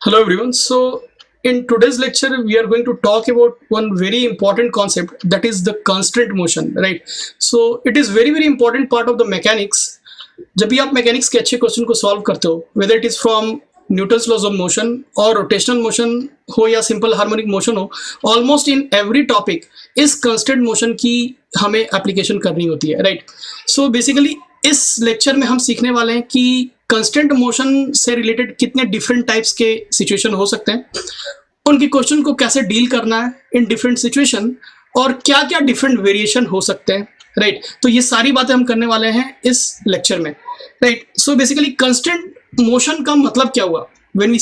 Hello everyone. So in today's lecture we are going to talk about one very important concept, that is the constant motion, right? So it is very important part of the mechanics. जब भी आप mechanics के अच्छे question को solve करते हो, whether it is from Newton's laws of motion और rotational motion हो या सिंपल हार्मोनिक मोशन हो, ऑलमोस्ट इन एवरी टॉपिक इस कांस्टेंट मोशन की हमें एप्लीकेशन करनी होती है, राइट? सो बेसिकली इस लेक्चर में हम सीखने वाले हैं कि कांस्टेंट मोशन से रिलेटेड कितने डिफरेंट टाइप्स के सिचुएशन हो सकते हैं, उनके क्वेश्चन को कैसे डील करना है इन डिफरेंट सिचुएशन, और क्या क्या डिफरेंट वेरिएशन हो सकते हैं, राइट? तो ये सारी बातें हम करने वाले हैं इस लेक्चर में, right? So basically constant motion का मतलब क्या हुआ? when we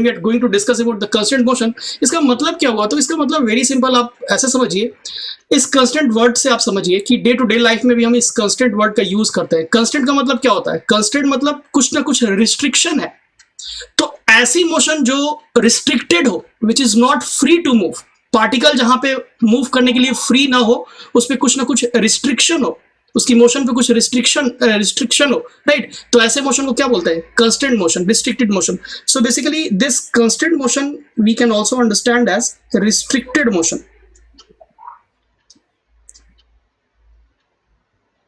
are going to discuss about the constant motion, इसका मतलब क्या हुआ? तो इसका मतलब वेरी सिंपल, आप ऐसे समझिए, इस कांस्टेंट वर्ड से आप समझिए कि डे टू डे लाइफ में भी हम इस कांस्टेंट वर्ड का यूज करते हैं। कांस्टेंट का मतलब क्या होता है? कांस्टेंट मतलब कुछ ना कुछ रिस्ट्रिक्शन है। तो ऐसी मोशन जो रिस्ट्रिक्टेड हो, which is not free to move, particle जहां पे मूव करने के लिए फ्री ना हो, उस पर कुछ ना कुछ रिस्ट्रिक्शन हो, उसकी मोशन पे कुछ रिस्ट्रिक्शन हो, राइट? तो ऐसे मोशन को क्या बोलते हैं? Constant motion, restricted motion. So basically this constant motion we can also understand as restricted motion.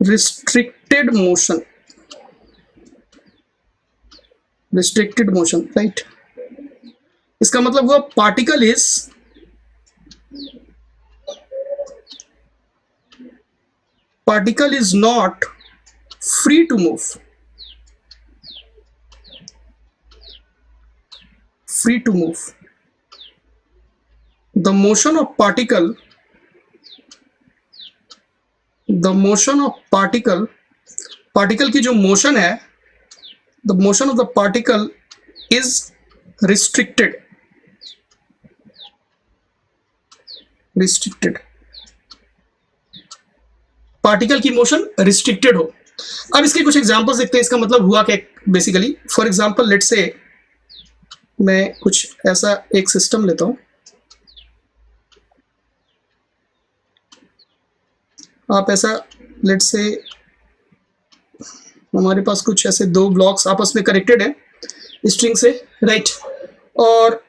Restricted motion, restricted motion, right? इसका मतलब वो particle is not free to move, the motion of particle की जो motion है, the motion of the particle is restricted। Particle की motion restricted हो। अब इसके कुछ एग्जांपल्स देखते हैं, इसका मतलब हुआ क्या basically. For example let's say मैं कुछ ऐसा एक सिस्टम लेता हूं, आप ऐसा लेट्स से हमारे पास कुछ ऐसे दो ब्लॉक्स आपस में कनेक्टेड है स्ट्रिंग से, राइट? और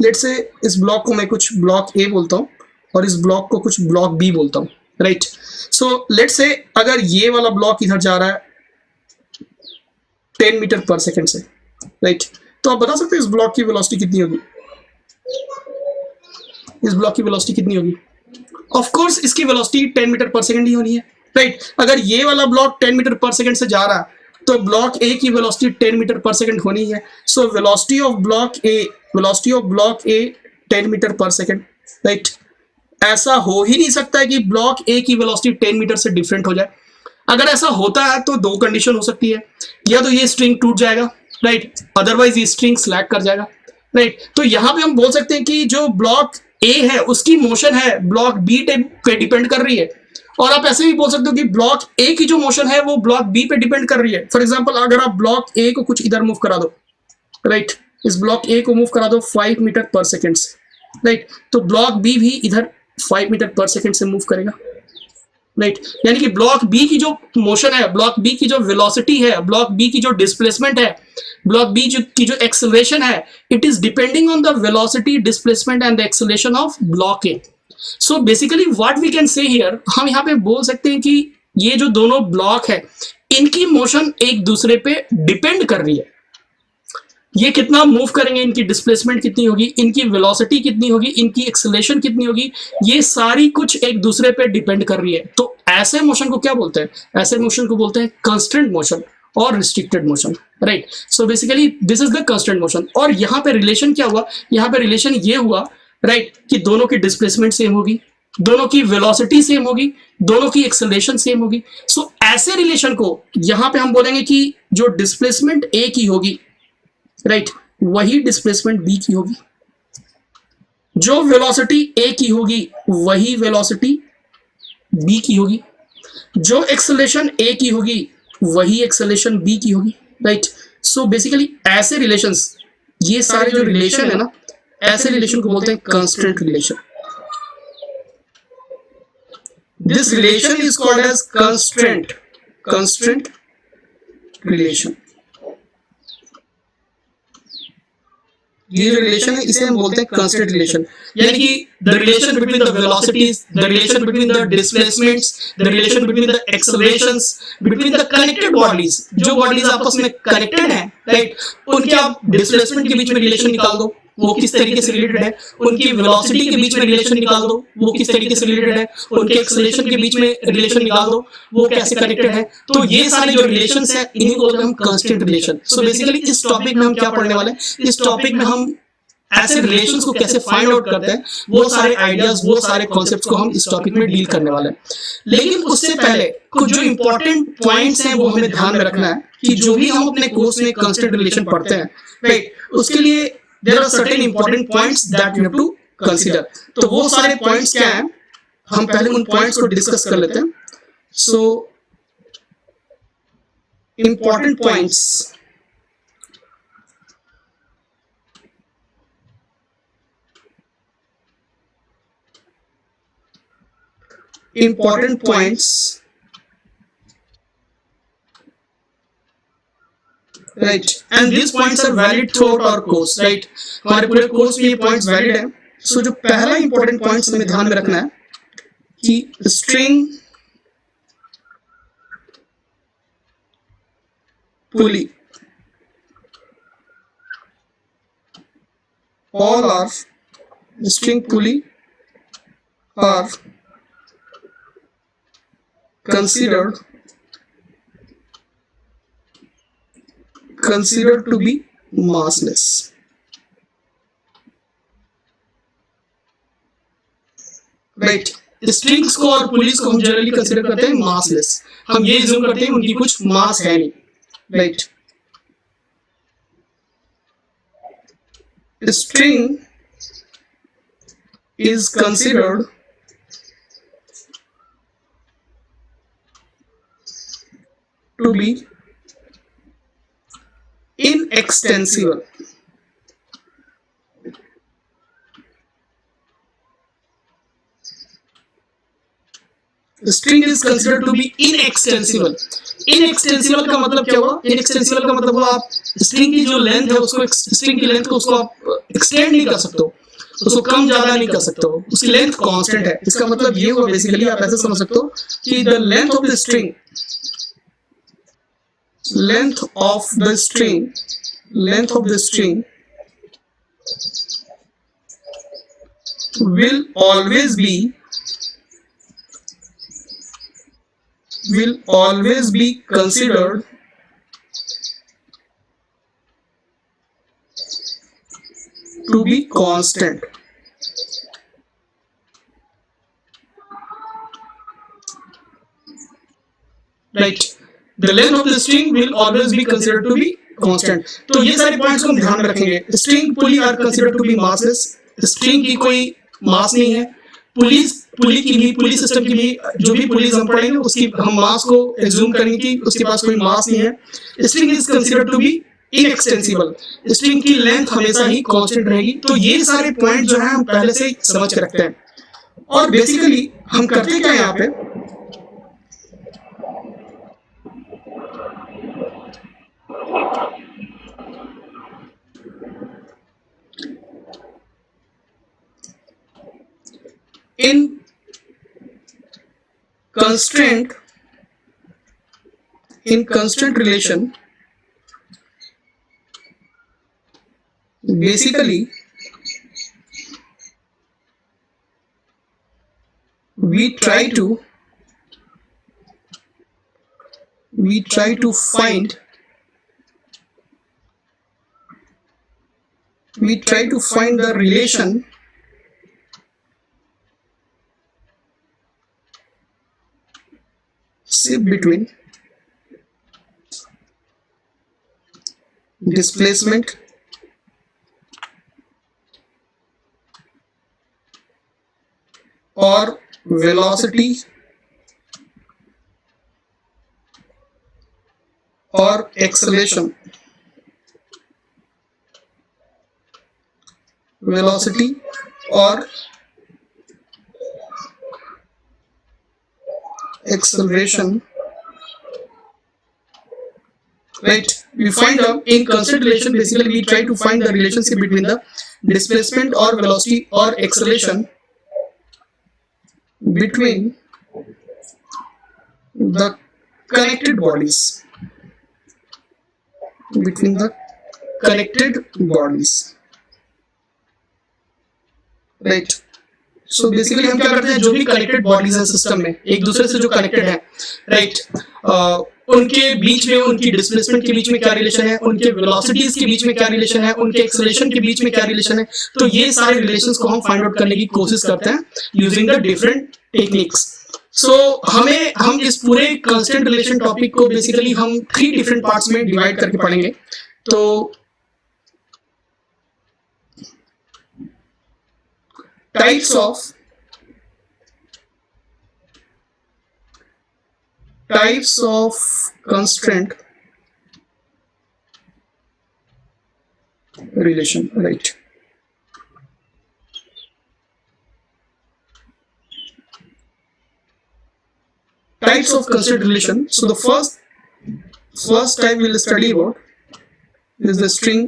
लेट्स से इस ब्लॉक को मैं कुछ ब्लॉक ए बोलता हूं और इस ब्लॉक को कुछ ब्लॉक बी बोलता हूं, राइट? सो लेट्स से अगर ये वाला ब्लॉक इधर जा रहा है 10 मीटर पर सेकेंड से, राइट? तो आप बता सकते हैं इस ब्लॉक की वेलोसिटी कितनी होगी? इस ब्लॉक की वेलोसिटी कितनी होगी? ऑफ कोर्स इसकी वेलोसिटी 10 मीटर पर सेकेंड ही होनी है, राइट? अगर ये वाला ब्लॉक 10 मीटर पर सेकेंड से जा रहा है तो ब्लॉक ए की वेलोसिटी 10 मीटर पर सेकेंड होनी है। So velocity of block A 10 metre per second, right? ऐसा हो ही नहीं सकता है कि ब्लॉक ए की वेलोसिटी 10 मीटर से डिफरेंट हो जाए। अगर ऐसा होता है तो दो कंडीशन हो सकती है, या तो ये स्ट्रिंग टूट जाएगा, राइट? अदरवाइज ये स्ट्रिंग स्लैग कर जाएगा, राइट? तो यहां पे हम बोल सकते हैं कि जो ब्लॉक ए है उसकी मोशन है ब्लॉक बी पे डिपेंड कर रही है, और आप ऐसे भी बोल सकते हो कि ब्लॉक ए की जो मोशन है वो ब्लॉक बी पे डिपेंड कर रही है। फॉर एग्जाम्पल अगर आप ब्लॉक ए को कुछ इधर मूव करा दो, राइट? इस ब्लॉक ए को मूव करा दो 5 मीटर पर सेकेंड से, राइट? तो ब्लॉक बी भी इधर 5 मीटर पर सेकेंड से मूव करेगा, राइट? यानी कि ब्लॉक बी की जो मोशन है, ब्लॉक बी की जो वेलोसिटी है, ब्लॉक बी की जो डिस्प्लेसमेंट है, ब्लॉक बी की जो एक्सेलरेशन है, it is depending on the velocity, displacement and the acceleration of block A. So basically what we can say here, हम यहाँ पे बोल सकते हैं कि ये जो दोनों ब्लॉक है इनकी मोशन एक दूसरे पे डिपेंड कर रही है। ये कितना मूव करेंगे, इनकी डिस्प्लेसमेंट कितनी होगी, इनकी वेलोसिटी कितनी होगी, इनकी एक्सेलरेशन कितनी होगी, ये सारी कुछ एक दूसरे पे डिपेंड कर रही है। तो ऐसे मोशन को क्या बोलते हैं? ऐसे मोशन को बोलते हैं कांस्टेंट मोशन और restricted motion, right? So basically this is the constant motion. और यहाँ पे रिलेशन क्या हुआ? यहाँ पे रिलेशन ये हुआ, राइट, कि दोनों की डिस्प्लेसमेंट सेम होगी, दोनों की वेलोसिटी सेम होगी, दोनों की एक्सेलरेशन सेम होगी। सो ऐसे रिलेशन को यहाँ पे हम बोलेंगे कि जो डिस्प्लेसमेंट ए की होगी, राइट, वही डिस्प्लेसमेंट बी की होगी, जो वेलोसिटी ए की होगी वही वेलोसिटी बी की होगी, जो एक्सेलरेशन ए की होगी वही एक्सेलरेशन बी की होगी, राइट? सो बेसिकली ऐसे रिलेशंस, ये सारे जो रिलेशन है ना, ऐसे रिलेशन को बोलते हैं constant relation. This relation is called as constraint relation. ये जो रिलेशन है इसे हम बोलते हैं कांस्टेंट रिलेशन, यानी कि the relation between the velocities, the relation between the displacements, the relation between the accelerations, between the connected bodies, जो बॉडीज आपस में कनेक्टेड है, राइट, उनके आप डिस्प्लेसमेंट के बीच में रिलेशन निकाल दो, वो किस तरीके से रिलेटेड है, उनकी वेलोसिटी के बीच में रिलेशन निकाल दो, वो किस तरीके से रिलेटेड है, उनके एक्सेलरेशन के बीच में रिलेशन निकाल दो, वो कैसे कनेक्टेड है। तो ये सारे जो रिलेशंस है इन्हीं को बोलते हैं हम कांस्टेंट रिलेशन। सो बेसिकली इस टॉपिक में हम क्या पढ़ने वाले हैं, इस टॉपिक में हम ऐसे रिलेशंस को कैसे फाइंड आउट करते हैं, वो सारे आइडियाज, वो सारे कॉन्सेप्ट्स को हम इस टॉपिक में डील करने वाले हैं। लेकिन उससे पहले कुछ जो इंपॉर्टेंट पॉइंट्स हैं वो हमें ध्यान में रखना है कि जो भी हम अपने कोर्स में कांस्टेंट रिलेशन पढ़ते हैं, राइट, उसके लिए there are certain important points that you have to consider. तो वो सारे पॉइंट्स क्या हैं, हम पहले उन पॉइंट्स को डिस्कस कर लेते हैं। So important points, important points, right, and these points are valid throughout our course, right, हमारे पूरे कोर्स में ये पॉइंट्स वैलिड है। सो जो पहला इंपॉर्टेंट पॉइंट्स हमें ध्यान में रखना है कि string pulley, all are string pulley are considered to be massless, right. Strings को और पुलिस को हम जनरली कंसीडर करते हैं मासलेस, हम ये ज्यूम करते हैं उनकी कुछ मास है नहीं, right. String is considered to be inextensible, string is considered to be inextensible। Inextensible का मतलब क्या हुआ, इनएक्सटेंसिबल का मतलब हुआ आप स्ट्रिंग की जो लेंथ है उसको, स्ट्रिंग की लेंथ को उसको आप एक्सटेंड नहीं कर सकते हो, उसको कम ज्यादा नहीं कर सकते हो, उसकी लेंथ कांस्टेंट है। इसका मतलब ये हुआ बेसिकली आप ऐसे समझ सकते हो कि the length of the string, length of the string, length of the string will always be considered to be constant, right, the length of the string will always be considered to be constant। तो ये सारे points को हम ध्यान में रखेंगे। String pulley are considered to be massless, string की कोई मास नहीं है, पुली की भी, पुली सिस्टम की भी जो भी पुलीज हम पढ़ेंगे उसकी हम मास को एज्यूम करेंगे कि उसके पास कोई मास नहीं है। String is considered to be inextensible, string की लेंथ हमेशा ही कांस्टेंट रहेगी। तो ये सारे पॉइंट जो है हम पहले से समझ के रखते हैं। और बेसिकली हम करते क्या यहाँ पे, in constraint relation, basically we try to find the relation between displacement or velocity or acceleration, velocity or acceleration right? We find in constant relation, basically we try to find the relationship between the displacement or velocity or acceleration between the connected bodies, between the connected bodies, right? So basically हम क्या करते हैं, जो भी connected bodies हैं system में, एक दूसरे से जो कनेक्टेड है, राइट, उनके बीच में, उनकी डिस्प्लेसमेंट के बीच में क्या रिलेशन है, उनके वेलोसिटीज के बीच में क्या रिलेशन है, उनके एक्सेलरेशन के बीच में क्या रिलेशन है, तो ये सारे रिलेशंस को हम फाइंड आउट करने की कोशिश करते हैं यूजिंग द डिफरेंट टेक्निक्स। सो हम इस पूरे कांस्टेंट रिलेशन टॉपिक को बेसिकली हम 3 डिफरेंट पार्ट्स में डिवाइड करके पढ़ेंगे। तो types of constraint relation, right? Types of constraint relation. So the first type we'll study about is the string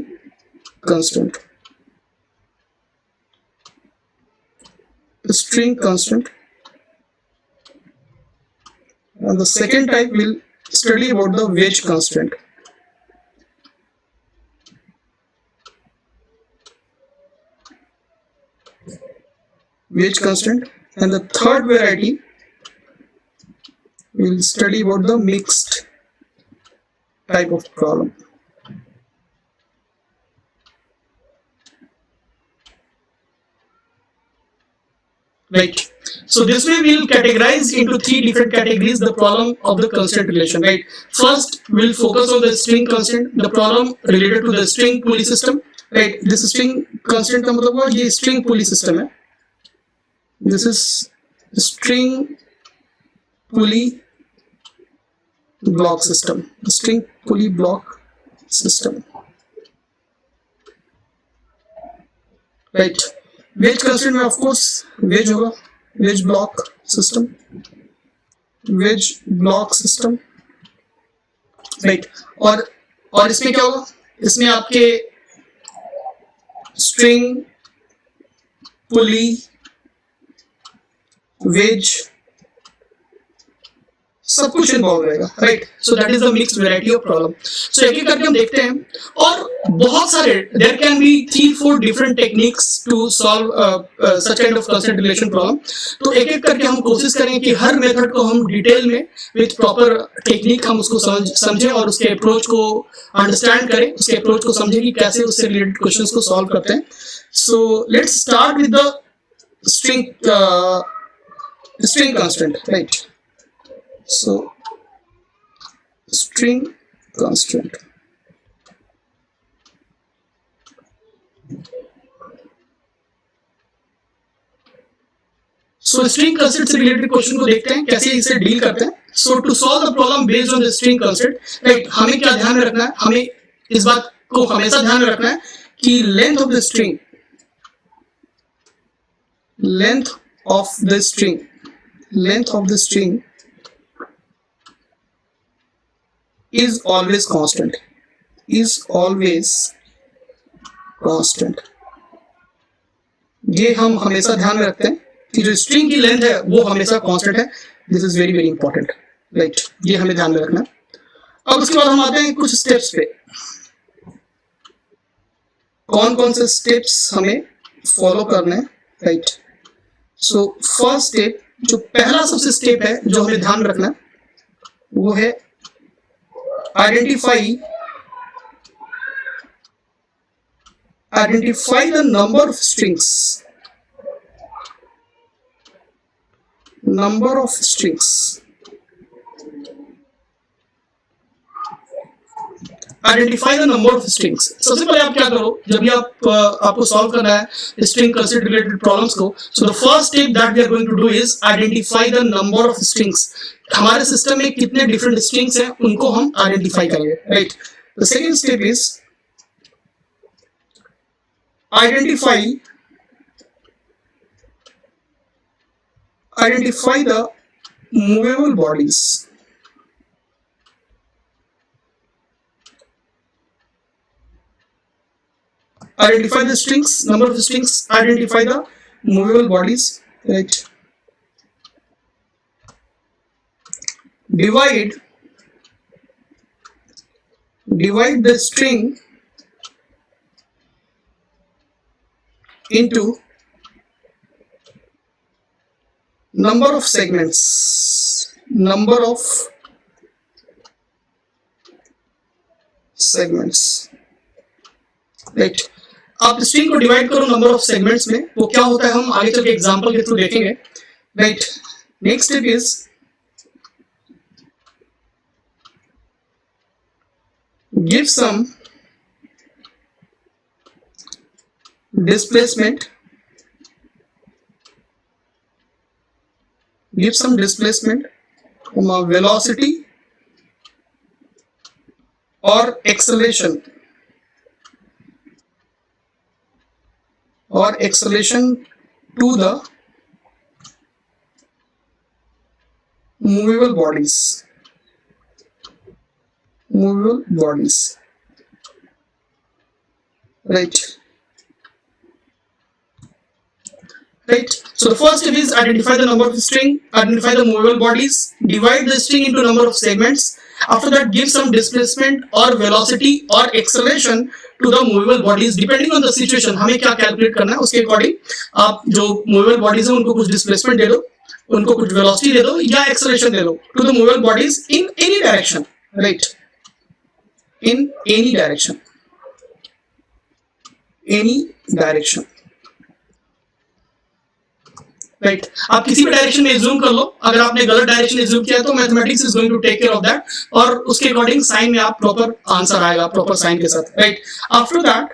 constraint. String constant, and the second type will study about the wedge constant. Wedge constant, and the third variety will study about the mixed type of problem. Right. So this way we'll categorize into 3 different categories the problem of the constant relation, right? First, we'll focus on the string constant, the problem related to the string pulley system, right? This string constant का मतलब वो ये string pulley system है. This is string pulley block system, string pulley block system, right? Wedge constant में of course wedge होगा, wedge block system, right? और इसमें क्या होगा, इसमें आपके string, pulley, wedge सब कुछ इन्वॉल्व रहेगा, right? So that is the mixed variety of problem. So एक एक करके हम देखते हैं, और बहुत सारे there can be 3-4 different techniques to solve such kind of constant relation problem. तो एक एक करके हम कोशिश करेंगे कि हर मेथड को हम डिटेल में विद प्रॉपर टेक्निक हम उसको समझें और उसके अप्रोच को अंडरस्टैंड करें, उसके अप्रोच को समझें कि कैसे उससे रिलेटेड क्वेश्चंस को सॉल्व करते हैं। So let's start with the string constant, right? So string constant, so string constant से रिलेटेड क्वेश्चन को देखते हैं, कैसे इसे डील करते हैं। so to solve the problem based on the string constant, right, हमें क्या ध्यान में रखना है, हमें इस बात को हमेशा ध्यान में रखना है कि length of the string is always constant, ये हम हमेशा ध्यान में रखते हैं कि जो स्ट्रिंग की लेंथ है वो हमेशा कांस्टेंट है। This is very very important, right? ये हमें ध्यान में रखना है। अब उसके बाद हम आते हैं कुछ स्टेप्स पे, कौन कौन से स्टेप्स हमें फॉलो करने हैं, राइट? सो फर्स्ट स्टेप, जो पहला सबसे स्टेप है जो हमें ध्यान रखना है, वो है identify the number of strings, identify the number of strings. सबसे पहले आप क्या करो, जब भी आपको सॉल्व करना है स्ट्रिंग कंसेप्ट रिलेटेड प्रॉब्लम्स को, so the first step that we are going to do is identify the number of strings. हमारे सिस्टम में कितने डिफरेंट स्ट्रिंग्स हैं उनको हम आइडेंटिफाई करेंगे, right? The second step is identify the movable bodies, identify the strings, number of strings, identify the movable bodies, right? Divide the string into number of segments, right. आप string को divide करो number of segments में, वो क्या होता है हम आगे चल के एग्जांपल के थ्रू देखेंगे, right. Next step is give some displacement, velocity or acceleration to the movable bodies, right? Right. So the first step is identify the number of string, identify the movable bodies, divide the string into number of segments. After that, give some displacement or velocity or acceleration to the movable bodies depending on the situation. हमें क्या calculate करना है उसके according आप जो movable bodies हैं उनको कुछ displacement दे दो, उनको कुछ velocity दे दो या acceleration दे दो to the movable bodies in any direction, right? In any direction. Right आप किसी भी डायरेक्शन में एज्यूम कर लो, अगर आपने गलत डायरेक्शन एज्यूम किया तो mathematics is going to take care of that और उसके अकॉर्डिंग साइन में आप प्रॉपर आंसर आएगा प्रॉपर साइन के साथ, right. After that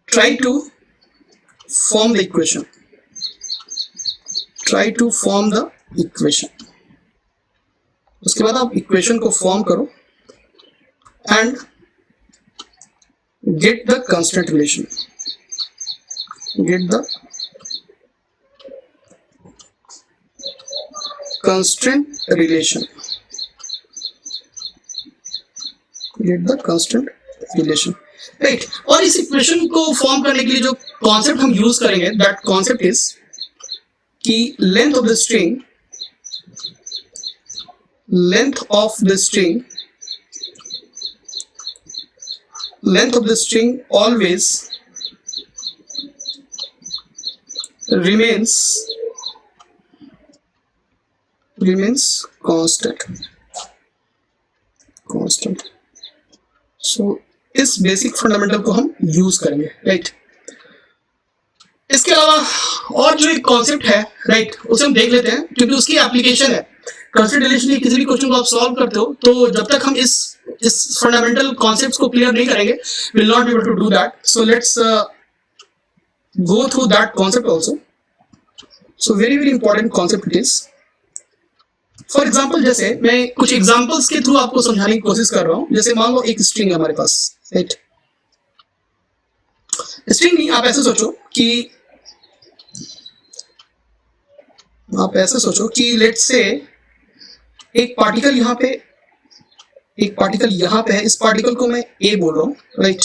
try to form the equation, उसके बाद आप इक्वेशन को फॉर्म करो and get the constant relation, get the constant relation, right? और इस इक्वेशन को फॉर्म करने के लिए जो कॉन्सेप्ट हम यूज करेंगे दैट कॉन्सेप्ट इज कि length of the string always remains constant. So इस बेसिक फंडामेंटल को हम यूज करेंगे, राइट। इसके अलावा और जो एक कॉन्सेप्ट है, राइट, उसे हम देख लेते हैं क्योंकि उसकी एप्लीकेशन है। कांस्टेंट रिलेशन की किसी भी क्वेश्चन को आप सॉल्व करते हो तो जब तक हम इस फंडामेंटल कॉन्सेप्ट्स को क्लियर नहीं करेंगे will not be able to do that. So let's go through that concept also. So very important concept it is. For example, जैसे मैं कुछ एग्जांपल्स के थ्रू आपको समझाने की कोशिश कर रहा हूं। जैसे मान लो एक स्ट्रिंग है हमारे पास, राइट। स्ट्रिंग नहीं, आप ऐसे सोचो कि लेट्स से एक पार्टिकल यहाँ पे है, इस पार्टिकल को मैं A बोल रहा हूँ, राइट।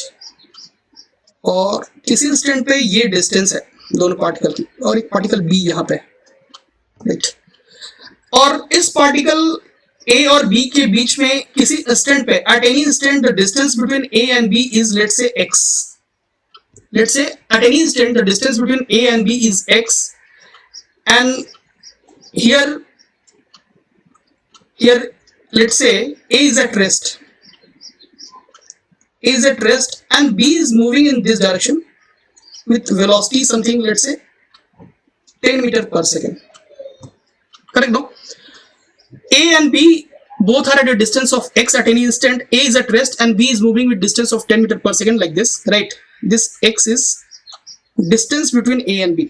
और किसी इंस्टेंट पे ये डिस्टेंस है दोनों पार्टिकल की और एक पार्टिकल B यहाँ पे, राइट। और इस पार्टिकल A और B के बीच में किसी इंस्टेंट पे at any instant the distance between A and B is let's say x. Let's say at any instant the distance between A and B is x, and here let's say A is at rest. A is at rest and B is moving in this direction with velocity something, let's say 10 meter per second. Correct, no? A and B both are at a distance of x at any instant. A is at rest and B is moving with distance of 10 meter per second like this, right? This x is distance between A and B.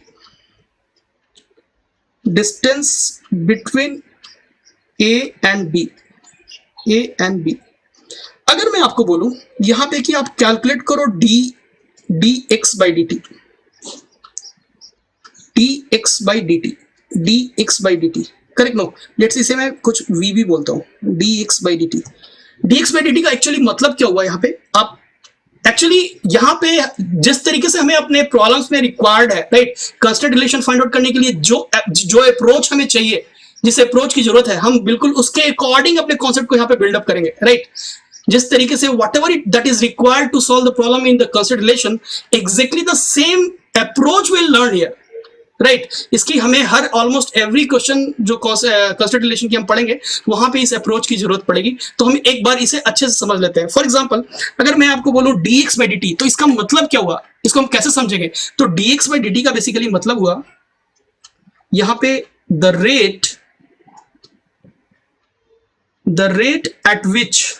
Distance between A and B. A and B. अगर मैं आपको बोलूं यहां पे कि आप calculate करो dx by dt, correct no? Let's इसे मैं कुछ v भी बोलता हूं, dx by dt. dx by dt का एक्चुअली मतलब क्या हुआ यहाँ पे, आप एक्चुअली यहाँ पे जिस तरीके से हमें अपने प्रॉब्लम्स में रिक्वायर्ड है, right, constant relation find out करने के लिए जो अप्रोच हमें चाहिए, जिस अप्रोच की जरूरत है, हम बिल्कुल उसके अकॉर्डिंग अपने कॉन्सेप्ट को यहाँ पे बिल्डअप करेंगे, राइट। जिस तरीके से whatever it that is required to solve the problem in the constant relation, exactly the same approach will learn here, right. इसकी हमें हर ऑलमोस्ट एवरी क्वेश्चन जो कांस्टेंट रिलेशन की हम पढ़ेंगे वहां पे इस अप्रोच की जरूरत पड़ेगी। तो हम एक बार इसे अच्छे से समझ लेते हैं। फॉर एग्जांपल, अगर मैं आपको बोलूं dx by dt, तो इसका मतलब क्या हुआ, इसको हम कैसे समझेंगे? तो dx by dt का बेसिकली मतलब हुआ यहां पे the rate at which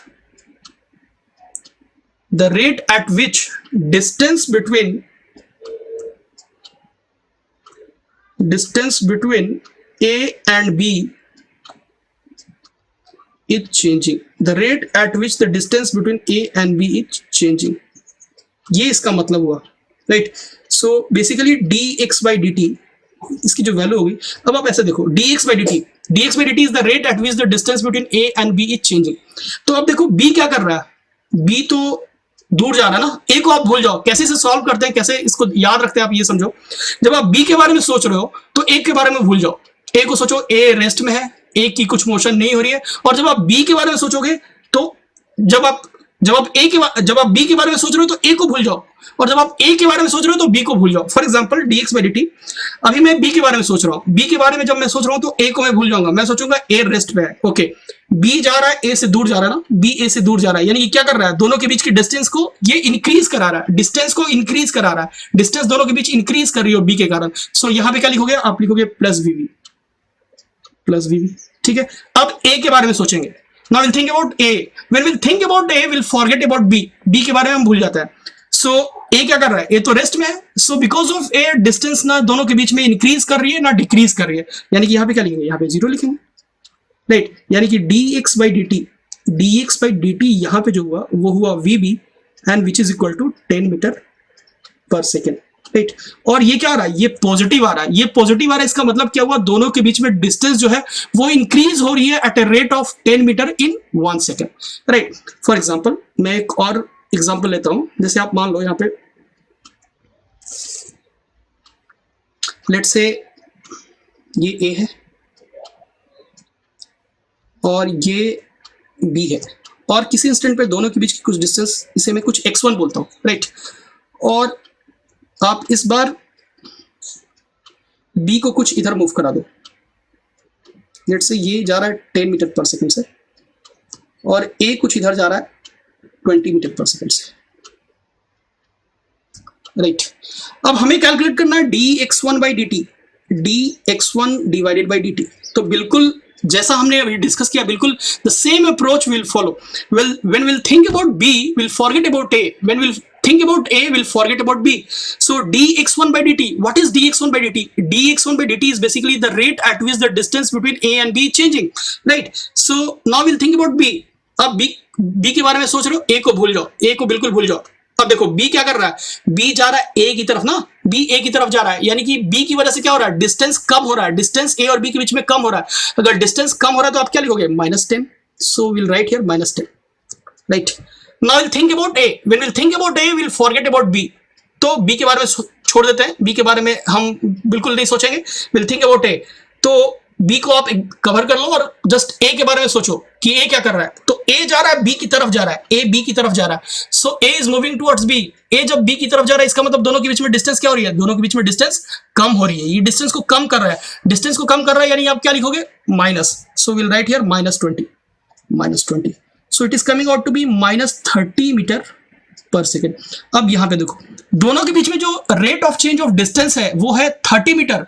distance between A and B is changing. The rate at which the distance between A and B is changing. ये इसका मतलब हुआ, right. So basically dx by dt, इसकी जो वैल्यू होगी, अब आप ऐसे देखो, dx by dt is the rate at which the distance between A and B is changing. तो अब देखो B क्या कर रहा है, B तो दूर जा रहा है ना, ए को आप भूल जाओ, कैसे इसे सॉल्व करते हैं, कैसे इसको याद रखते हैं, आप ये समझो। जब आप बी के बारे में सोच रहे हो तो ए के बारे में भूल जाओ, ए को सोचो ए रेस्ट में है, ए की कुछ मोशन नहीं हो रही है। और जब आप बी के बारे में सोचोगे तो जब आप बी के बारे में सोच रहे हो तो ए को भूल जाओ, और जब आप ए के बारे में सोच रहे हो तो बी को भूल जाओ। For example dx by dt, अभी मैं बी के बारे में सोच रहा हूं, बी के बारे में जब मैं सोच रहा हूं तो ए को मैं भूल जाऊंगा, मैं सोचूंगा ए रेस्ट पे है, ओके। बी जा रहा है, ए से दूर जा रहा है ना, बी ए से दूर जा रहा है, यानी कि क्या कर रहा है, दोनों के बीच की डिस्टेंस को ये इंक्रीज करा रहा है, डिस्टेंस को इंक्रीज करा रहा है, डिस्टेंस दोनों के बीच इंक्रीज कर रही हो बी के कारण। सो यहां पे क्या लिखोगे, आप लिखोगे प्लस वीवी, ठीक है। अब ए के बारे में सोचेंगे, now will think about A, when will think about A will forget about B, B के बारे में हम भूल जाता है। सो ए क्या कर रहा है, ए तो रेस्ट में है, so because of A distance ना दोनों के बीच में इंक्रीज कर रही है ना डिक्रीज कर रही है, यानी कि यहां पे क्या लिखेंगे, यहां पे 0 लिखेंगे, राइट। यानी कि dx by dt यहां पे जो हुआ वो हुआ vb and which is equal to 10 metre per second, right. और ये क्या आ रहा है, ये पॉजिटिव आ रहा है, ये पॉजिटिव आ रहा है, इसका मतलब क्या हुआ, दोनों के बीच में डिस्टेंस जो है वो इंक्रीज हो रही है at a rate of 10 metre in 1 second, right. For example, मैं एक और एग्जाम्पल लेता हूं, जैसे आप मान लो यहाँ पे लेट्स से ये a है और ये b है, और किसी इंस्टेंट पे दोनों के बीच की कुछ डिस्टेंस, इसे मैं कुछ x1 बोलता हूँ, राइट। और आप इस बार b को कुछ इधर मूव करा दो, लेट्स से ये जा रहा है 10 मीटर पर सेकंड से, और a कुछ इधर जा रहा है 20 मीटर पर सेकंड से, राइट। अब हमें कैलकुलेट करना है dx1 by dt, dx1 divided by dt। तो बिल्कुल जैसा हमने अभी डिस्कस किया, बिल्कुल the same approach will follow. When will think about b will forget about a, when will think about a will forget about b. So dx1 by dt, what is dx1 by dt? Dx1 by dt is basically the rate at which the distance between a and b is changing, right? So now we'll think about b. अब b के बारे में सोच रहे हो, a को भूल जाओ, a को बिल्कुल भूल जाओ। अब देखो b क्या कर रहा है, b जा रहा है a की तरफ ना, b a की तरफ जा रहा है, यानी कि b की वजह से क्या हो रहा है, डिस्टेंस कम हो रहा है, डिस्टेंस a और b के बीच में कम हो रहा है। अगर डिस्टेंस कम हो रहा है तो आप क्या लिखोगे, -10। So we'll write here -10, right? Now we'll think about a. When we'll think about a, we'll forget about b. तो b के बारे में छोड़ देते हैं, b के बारे में हम बिल्कुल नहीं सोचेंगे। We'll think about a. तो b को आप कवर कर लो और जस्ट a के बारे में सोचो कि a क्या कर रहा है। तो a जा रहा है b की तरफ जा रहा है, a b की तरफ जा रहा है। So a is moving towards b. a जब b की तरफ जा रहा है, इसका मतलब दोनों के बीच में डिस्टेंस क्या हो रही है, दोनों के बीच में डिस्टेंस कम हो रही है। ये डिस्टेंस को कम कर रहा है, डिस्टेंस को कम कर रहा है, यानी आप क्या लिखोगे, minus. So will write here -20। So it is coming out to be -30 metre per second. अब यहां पे देखो, दोनों के बीच में जो rate of change of distance है वो है 30 मीटर।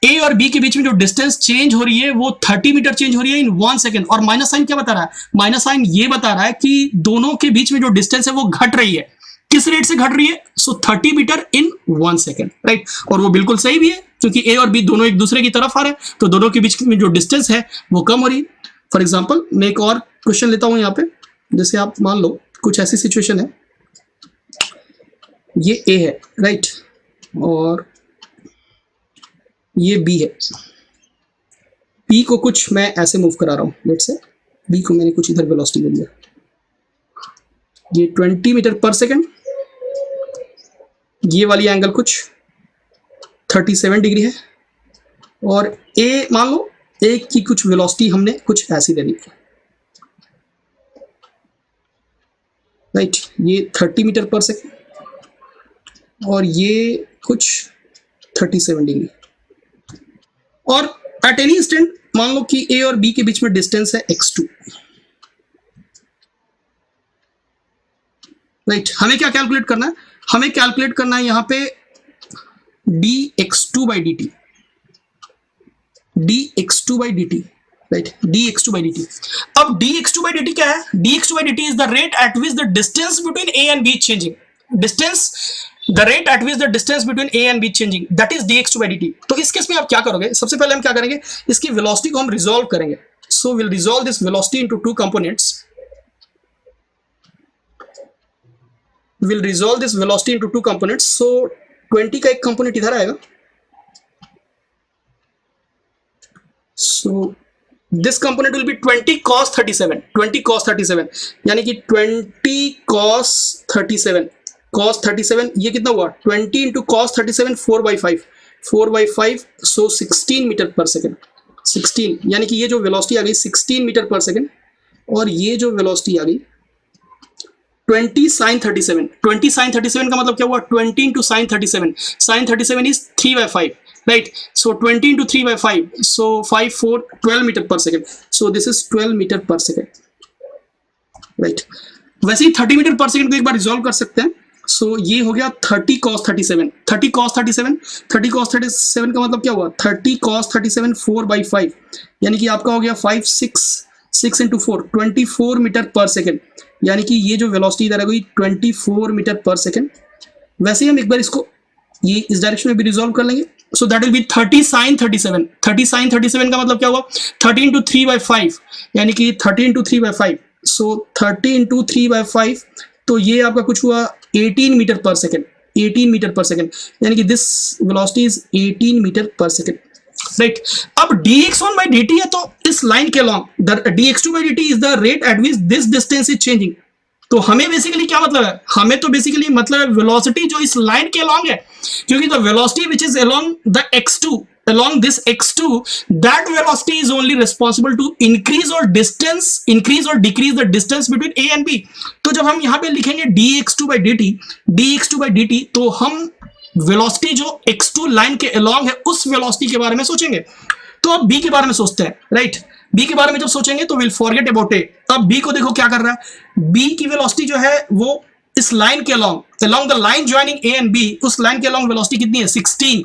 ए और बी के बीच में जो डिस्टेंस चेंज हो रही है वो 30 मीटर चेंज हो रही है इन 1 सेकेंड। और माइनस साइन क्या बता रहा है, माइनस साइन ये बता रहा है कि दोनों के बीच में जो डिस्टेंस है वो घट रही है। किस रेट से घट रही है, सो 30 मीटर इन 1 सेकेंड, राइट। और वो बिल्कुल सही भी है, क्योंकि ए और बी दोनों एक दूसरे की तरफ आ रहे हैं, तो दोनों के बीच में जो डिस्टेंस है वो कम हो रही है। फॉर एग्जाम्पल, मैं एक और क्वेश्चन लेता हूं यहाँ पे, जैसे आप मान लो कुछ ऐसी सिचुएशन है, ये ए है, राइट, और ये बी है। बी को कुछ मैं ऐसे मूव करा रहा हूं, लेट्स से बी को मैंने कुछ इधर वेलोसिटी दे दिया, ये 20 मीटर पर सेकेंड, ये वाली एंगल कुछ 37 डिग्री है, और ए मान लो ए की कुछ वेलोसिटी हमने कुछ ऐसी दे दी, राइट, ये 30 मीटर पर सेकेंड और ये कुछ 37 डिग्री, और एट एनी इंस्टेंट मान लो कि ए और बी के बीच में डिस्टेंस है x2, राइट। हमें क्या कैलकुलेट करना है, हमें कैलकुलेट करना है यहां पे dx2 by dt, dx2 by dt, right, dx2 by dt। अब dx2 बाई dt क्या है, dx2 by dt is the rate at which the distance between a and b changing, distance, the rate at which the distance between a and b changing, that is dx2 by dt। तो इस case में आप क्या करोगे, सबसे पहले हम क्या करेंगे, इसकी वेलोसिटी को हम रिजॉल्व करेंगे। So will resolve this velocity into two components, will resolve this velocity into two components। so 20 का एक कंपोनेंट इधर आएगा, so this component will be 20 cos 37, 20 cos 37, यानी कि 20 cos 37, cos 37 ये कितना हुआ, 20 into cos 37 4 by 5, 4 by 5, so 16 metre per second, 16, यानी कि ये जो वेलोसिटी आ गई 16 मीटर पर सेकेंड, और ये जो वेलोसिटी आ गई 20 sin 37, 20 sin 37 का मतलब क्या हुआ, 20 into sin 37, sin 37 is 3 by 5, right, so 20 into 3 by 5, so 5 4 12 meter per second, so this is 12 meter per second, right। वैसे ही 30 मीटर पर सेकंड को एक बार रिजॉल्व कर सकते हैं। सो ये हो गया 30 cos 37, 30 cos 37, 30 cos 37 का मतलब क्या हुआ, 30 cos 37 4 by 5, यानी कि आपका हो गया 5 6 into 4 24 मीटर पर सेकेंड, यानी कि ये जो वेलोसिटी इधर आ गई 24 मीटर पर सेकेंड। वैसे ही हम एक बार इसको ये इस डायरेक्शन में भी रिजॉल्व कर लेंगे। So that will B 30 sin 37, 30 sin 37 का मतलब क्या हुआ, 30 into 3 by 5, यानी कि 30 into 3 by 5, so 30 into 3 by 5, तो ये आपका कुछ हुआ 18 metre per second, 18 metre per second, यानी कि this velocity is 18 metre per second, right. अब dx1 by dt है, तो इस लाइन के long dx2 by dt is the rate at which this distance is changing. तो हमें बेसिकली क्या मतलब है, हमें तो बेसिकली मतलब है वेलोसिटी जो इस लाइन के लॉन्ग है, क्योंकि the velocity which is along the x2, along this x2, that velocity is only responsible to increase or decrease the distance between a and b। तो जब हम यहाँ पे लिखेंगे dx2 by dt, तो हम वेलोसिटी जो x2 लाइन के अलोंग है उस वेलोसिटी के बारे में सोचेंगे। तो अब b के बारे में सोचते हैं, राइट। b के बारे में जब सोचेंगे तो विल फॉरगेट अबाउट a। अब b को देखो क्या कर रहा है, b की वेलोसिटी जो है वो इस लाइन के along the line joining a and b, उस लाइन के अलोंग वेलोसिटी कितनी है 16,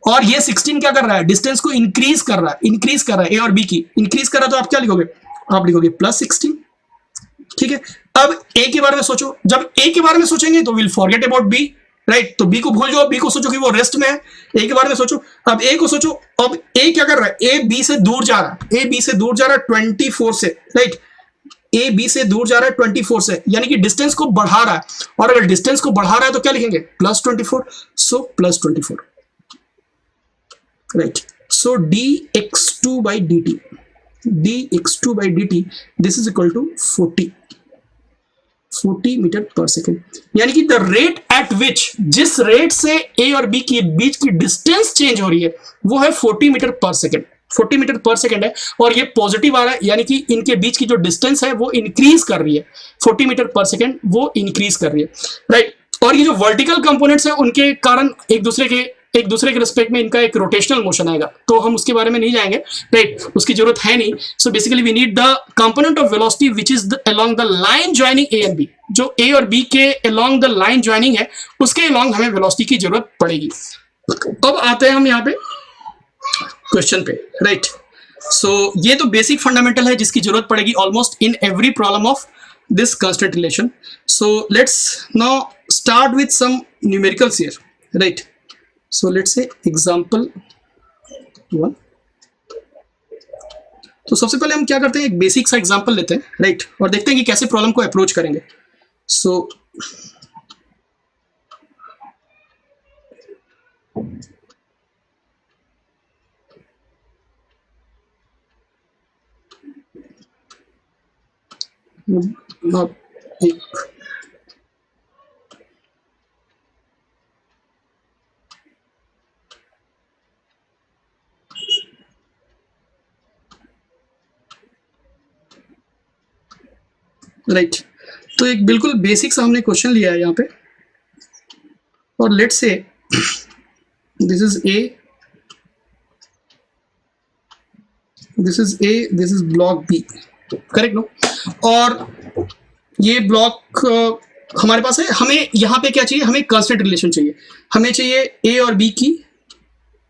और ये 16 क्या कर रहा है, डिस्टेंस को इंक्रीज कर रहा है, ए और बी की इंक्रीज कर रहा है। तो आप क्या लिखोगे, आप लिखोगे +16, ठीक है। अब ए के बारे में सोचो, जब ए के बारे में सोचेंगे तो will forget about B, right. तो बी को भूल जाओ, बी को सोचो कि वो रेस्ट में है, ए के बारे में सोचो। अब ए को सोचो, अब ए क्या कर रहा है, ए बी से दूर जा रहा है 24 से, राइट। ए बी से दूर जा रहा है 24 से, यानी कि डिस्टेंस को बढ़ा रहा है, और अगर डिस्टेंस को बढ़ा रहा है तो क्या लिखेंगे +24, सो +24, right। so dx2 by dt, this is equal to 40 metre per second, यानी कि द रेट एट विच, जिस रेट से a और b के बीच की डिस्टेंस चेंज हो रही है वो है 40 metre per second, 40 metre per second है, और ये पॉजिटिव आ रहा है, यानी कि इनके बीच की जो डिस्टेंस है वो इंक्रीज कर रही है, 40 मीटर पर सेकेंड वो इंक्रीज कर रही है, राइट। और ये जो वर्टिकल कंपोनेंट्स है उनके कारण एक दूसरे के रिस्पेक्ट में इनका एक रोटेशनल मोशन आएगा, तो हम उसके बारे में नहीं जाएंगे, राइट, उसकी जरूरत है नहीं। So basically we need the component of velocity which is along the line joining A and B, जो ए और बी के अलोंग द लाइन ज्वाइनिंग है उसके अलोंग हमें वेलोसिटी की जरूरत पड़ेगी। अब आते हैं हम यहाँ पे क्वेश्चन पे, राइट। सो ये तो बेसिक फंडामेंटल है जिसकी जरूरत पड़ेगी almost in every problem of this constant relation। so let's now start with some numericals here, right। so let's say example 1। तो सबसे पहले हम क्या करते हैं, एक बेसिक सा एग्जांपल लेते हैं, राइट, और देखते हैं कि कैसे प्रॉब्लम को अप्रोच करेंगे। सो एक राइट। तो एक बिल्कुल बेसिक सा हमने क्वेश्चन लिया है यहाँ पे, और let's say this is A, this is A, this is block B, correct no? और ये ब्लॉक हमारे पास है, हमें यहाँ पे क्या चाहिए, हमें कांस्टेंट रिलेशन चाहिए, हमें चाहिए ए और बी की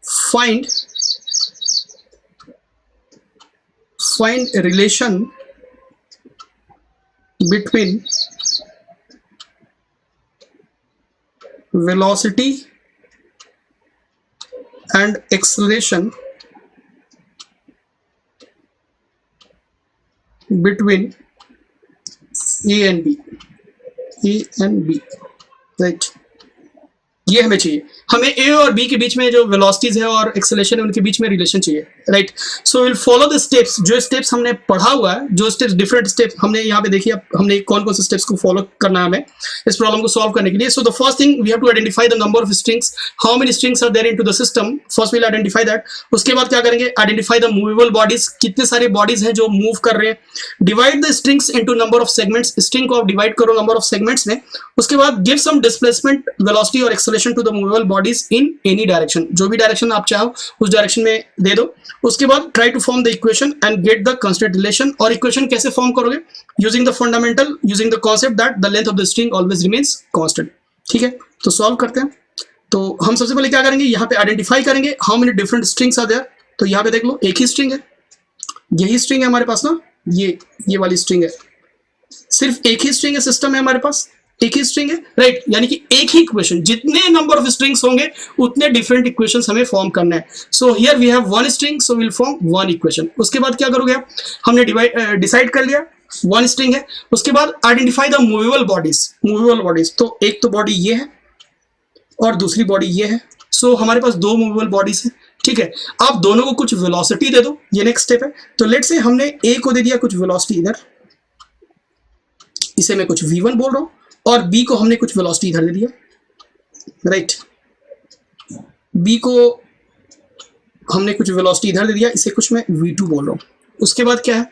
find relation between velocity and acceleration between A and B, right? ये हमें चाहिए, हमें ए और बी के बीच में जो वेलोसिटीज है और एक्सेलरेशन है उनके बीच में रिलेशन चाहिए, right? So will follow the steps, जो स्टेप्स हमने पढ़ा हुआ है, जो स्टेप्स, डिफरेंट स्टेप्स हमने यहाँ पे देखिए, हमने कौन कौन से स्टेप्स को फॉलो करना है हमें इस प्रॉब्लम को सॉल्व करने के लिए। So the first thing we have to identify the number of strings, how many strings are there into the system, first will identify that. उसके बाद क्या करेंगे, आइडेंटिफाई द मूवेबल बॉडीज, कितने सारे बॉडीज हैं जो मूव कर रहे हैं, divide the strings into number of segments, string को आप डिवाइड करो नंबर ऑफ सेगमेंट्स में। उसके बाद गिव सम डिस्प्लेसमेंट, वेलोसिटी और acceleration to the movable bodies in any direction, जो भी डायरेक्शन आप चाहो उस डायरेक्शन में दे दो। उसके बाद try to form the equation and get the constant relation. और इक्वेशन कैसे फॉर्म करोगे, using the fundamental, using the concept that the length of the string always remains constant. ठीक है, तो सॉल्व करते हैं। तो हम सबसे पहले क्या करेंगे, यहाँ पे आइडेंटिफाई करेंगे how many different strings are there. तो यहाँ पे देख लो, एक ही स्ट्रिंग है, यही स्ट्रिंग है हमारे पास ना, ये वाली स्ट्रिंग है, सिर्फ एक ही स्ट्रिंग है, सिस्टम है हमारे पास, एक ही स्ट्रिंग है, राइट? यानी कि एक ही इक्वेशन, जितने नंबर ऑफ स्ट्रिंग्स होंगे उतने डिफरेंट इक्वेशंस हमें फॉर्म करना है। So here we have one string, so will form one equation. उसके बाद क्या करोगे आप, हमने डिसाइड कर लिया वन स्ट्रिंग है। उसके बाद identify the movable bodies, movable bodies, तो एक तो बॉडी ये है और दूसरी बॉडी ये है। सो हमारे पास दो मूवेबल बॉडीज है, ठीक है? आप दोनों को कुछ वेलोसिटी दे दो, ये नेक्स्ट स्टेप है। तो लेट्स से हमने ए को दे दिया कुछ वेलोसिटी इधर, इसे मैं कुछ v1 बोल रहा हूं, और बी को हमने कुछ वेलोसिटी इधर दे दिया, राइट? बी को हमने कुछ वेलोसिटी इधर दे दिया, इसे कुछ मैं v2 बोल रहा हूं। उसके बाद क्या है,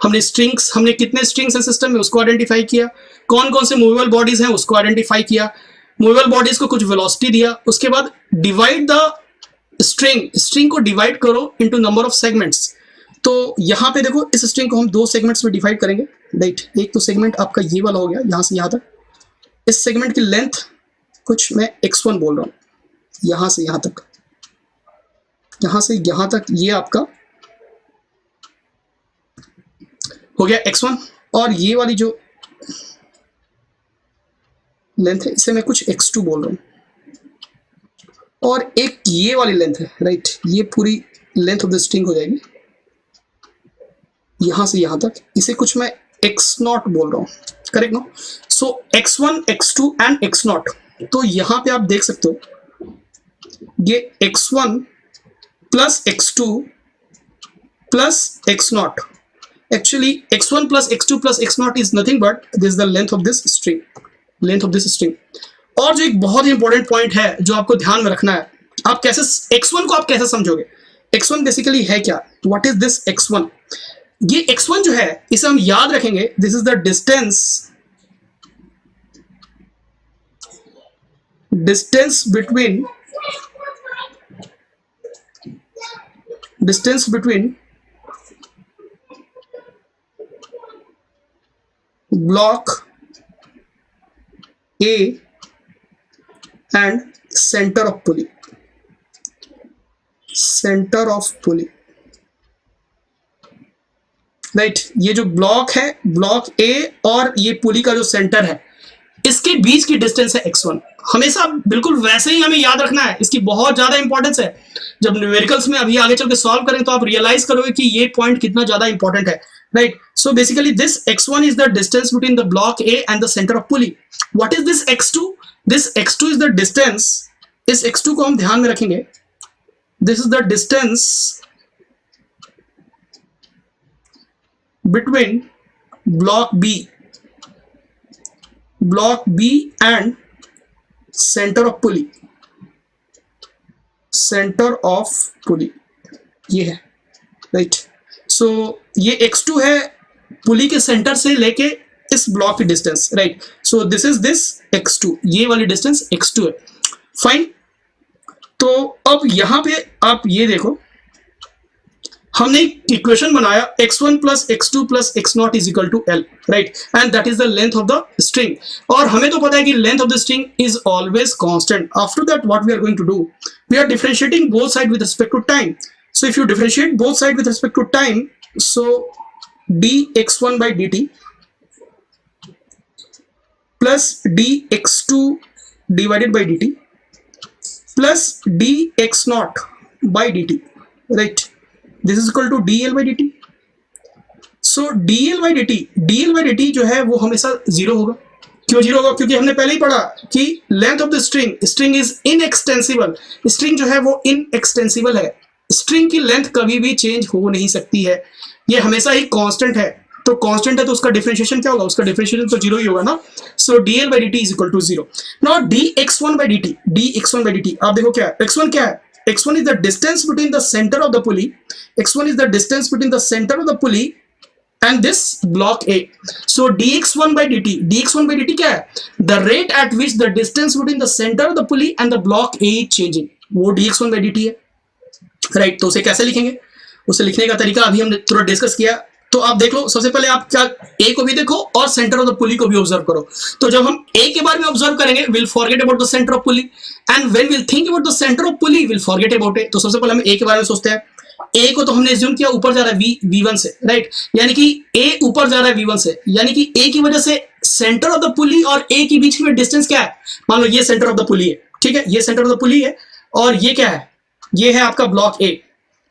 हमने स्ट्रिंग्स, हमने कितने स्ट्रिंग्स है सिस्टम में उसको आइडेंटिफाई किया, कौन कौन से मूवेबल बॉडीज हैं उसको आइडेंटिफाई किया, मूवेबल बॉडीज को कुछ वेलोसिटी दिया। उसके बाद डिवाइड द स्ट्रिंग को डिवाइड करो इनटू नंबर ऑफ सेगमेंट्स। तो यहाँ पे देखो, इस स्ट्रिंग को हम दो सेगमेंट्स में डिवाइड करेंगे, राइट? एक तो सेगमेंट आपका ये वाला हो गया, यहाँ से यहाँ तक, इस सेगमेंट की लेंथ कुछ मैं x1 बोल रहा हूँ, यहाँ से यहाँ तक, यहाँ से यहाँ तक ये आपका हो गया x1, और ये वाली जो लेंथ है इसे मैं कुछ x2 बोल रहा हूँ, और एक ये वाली लेंथ है, राइट? ये पूरी लेंथ ऑफ द स्ट्रिंग हो जाएगी यहाँ से यहाँ तक, इसे कुछ मैं x0 बोल रहा हूँ, correct no? So x1, x2 and x0। तो यहाँ पे आप देख सकते हो ये x1 plus x2 plus x0, actually x1 plus x2 plus x0 is nothing but this the length of this string, length of this string. और जो एक बहुत ही इंपॉर्टेंट पॉइंट है जो आपको ध्यान में रखना है, आप कैसे x1 को आप कैसे समझोगे, x1 बेसिकली है क्या, व्हाट इज दिस x1? ये x1 जो है इसे हम याद रखेंगे, this is the distance between block A and centre of pulley, centre of pulley, right? ये जो ब्लॉक है, ब्लॉक A और ये पुली का जो सेंटर है, इसके बीच की डिस्टेंस है x1। हमेशा बिल्कुल वैसे ही हमें याद रखना है, इसकी बहुत ज्यादा इंपॉर्टेंस है। जब न्यूमेरिकल्स में अभी आगे चल के सॉल्व करें तो आप रियलाइज करोगे कि ये पॉइंट कितना ज्यादा इंपॉर्टेंट है, right? So basically this x1 is the distance between the block A and the centre of pulley. What is this x2? This x2 is the distance, इस x2 को हम ध्यान में रखेंगे, this is the distance between block B and center of pulley, center of pulley ये है, right? सो ये x2 है पुली के सेंटर से लेके इस ब्लॉक की distance, right. So this is this x2, ये वाली डिस्टेंस x2 है, फाइन। तो अब यहां पे आप ये देखो, हमने एक इक्वेशन बनाया x1 plus x2 plus x0 is equal to l, right, and that is the length of the string. और हमें तो पता है कि length of the string is always constant. After that what we are going to do, we are differentiating both side with respect to time. So if you differentiate both side with respect to time, so dx1 by dt plus dx2 divided by dt plus dx0 by dt, right, this is equal to dl by dt. so dl by dt जो है वो हमेशा zero होगा। क्यों zero होगा? क्योंकि हमने पहले ही पढ़ा कि length of the string is inextensible. String जो है वो इनएक्सटेंसिबल है, स्ट्रिंग की लेंथ कभी भी चेंज हो नहीं सकती है, ये हमेशा ही कांस्टेंट है। तो कांस्टेंट है तो उसका डिफरेंशिएशन क्या होगा? उसका डिफरेंशिएशन तो जीरो ही होगा ना। So dl by dt is equal to zero. Now dx1 by dt, आप देखो क्या है, x1 क्या है? x1 is the distance between the center of the pulley. x1 is the distance between the center of the pulley and this block A. So dx1 by dt क्या है? The rate at which the distance between the center of the pulley and the block A is changing, वो dx1 by dt है, right. तो उसे कैसे लिखेंगे? उसे लिखने का तरीका अभी हमने थोड़ा डिस्कस किया। तो आप देख लो, सबसे पहले आप क्या ए को भी देखो और सेंटर ऑफ द पुली को भी ऑब्जर्व करो। तो जब हम ए के बारे में ऑब्जर्व करेंगे, will forget about the centre of pulley, and when will think about the centre of pulley, will forget about A. तो सबसे पहले हम ए के बारे में सोचते हैं। ए को तो हमने एज्यूम किया ऊपर जा रहा है v1 से, राइट, यानी कि ए ऊपर जा रहा है v1 से, यानी कि ए की वजह से सेंटर ऑफ द पुली और ए के बीच में डिस्टेंस क्या है? मान लो ये सेंटर ऑफ द पुली है, ठीक है, ये सेंटर ऑफ द पुली है, और ये क्या है? ये है आपका block A,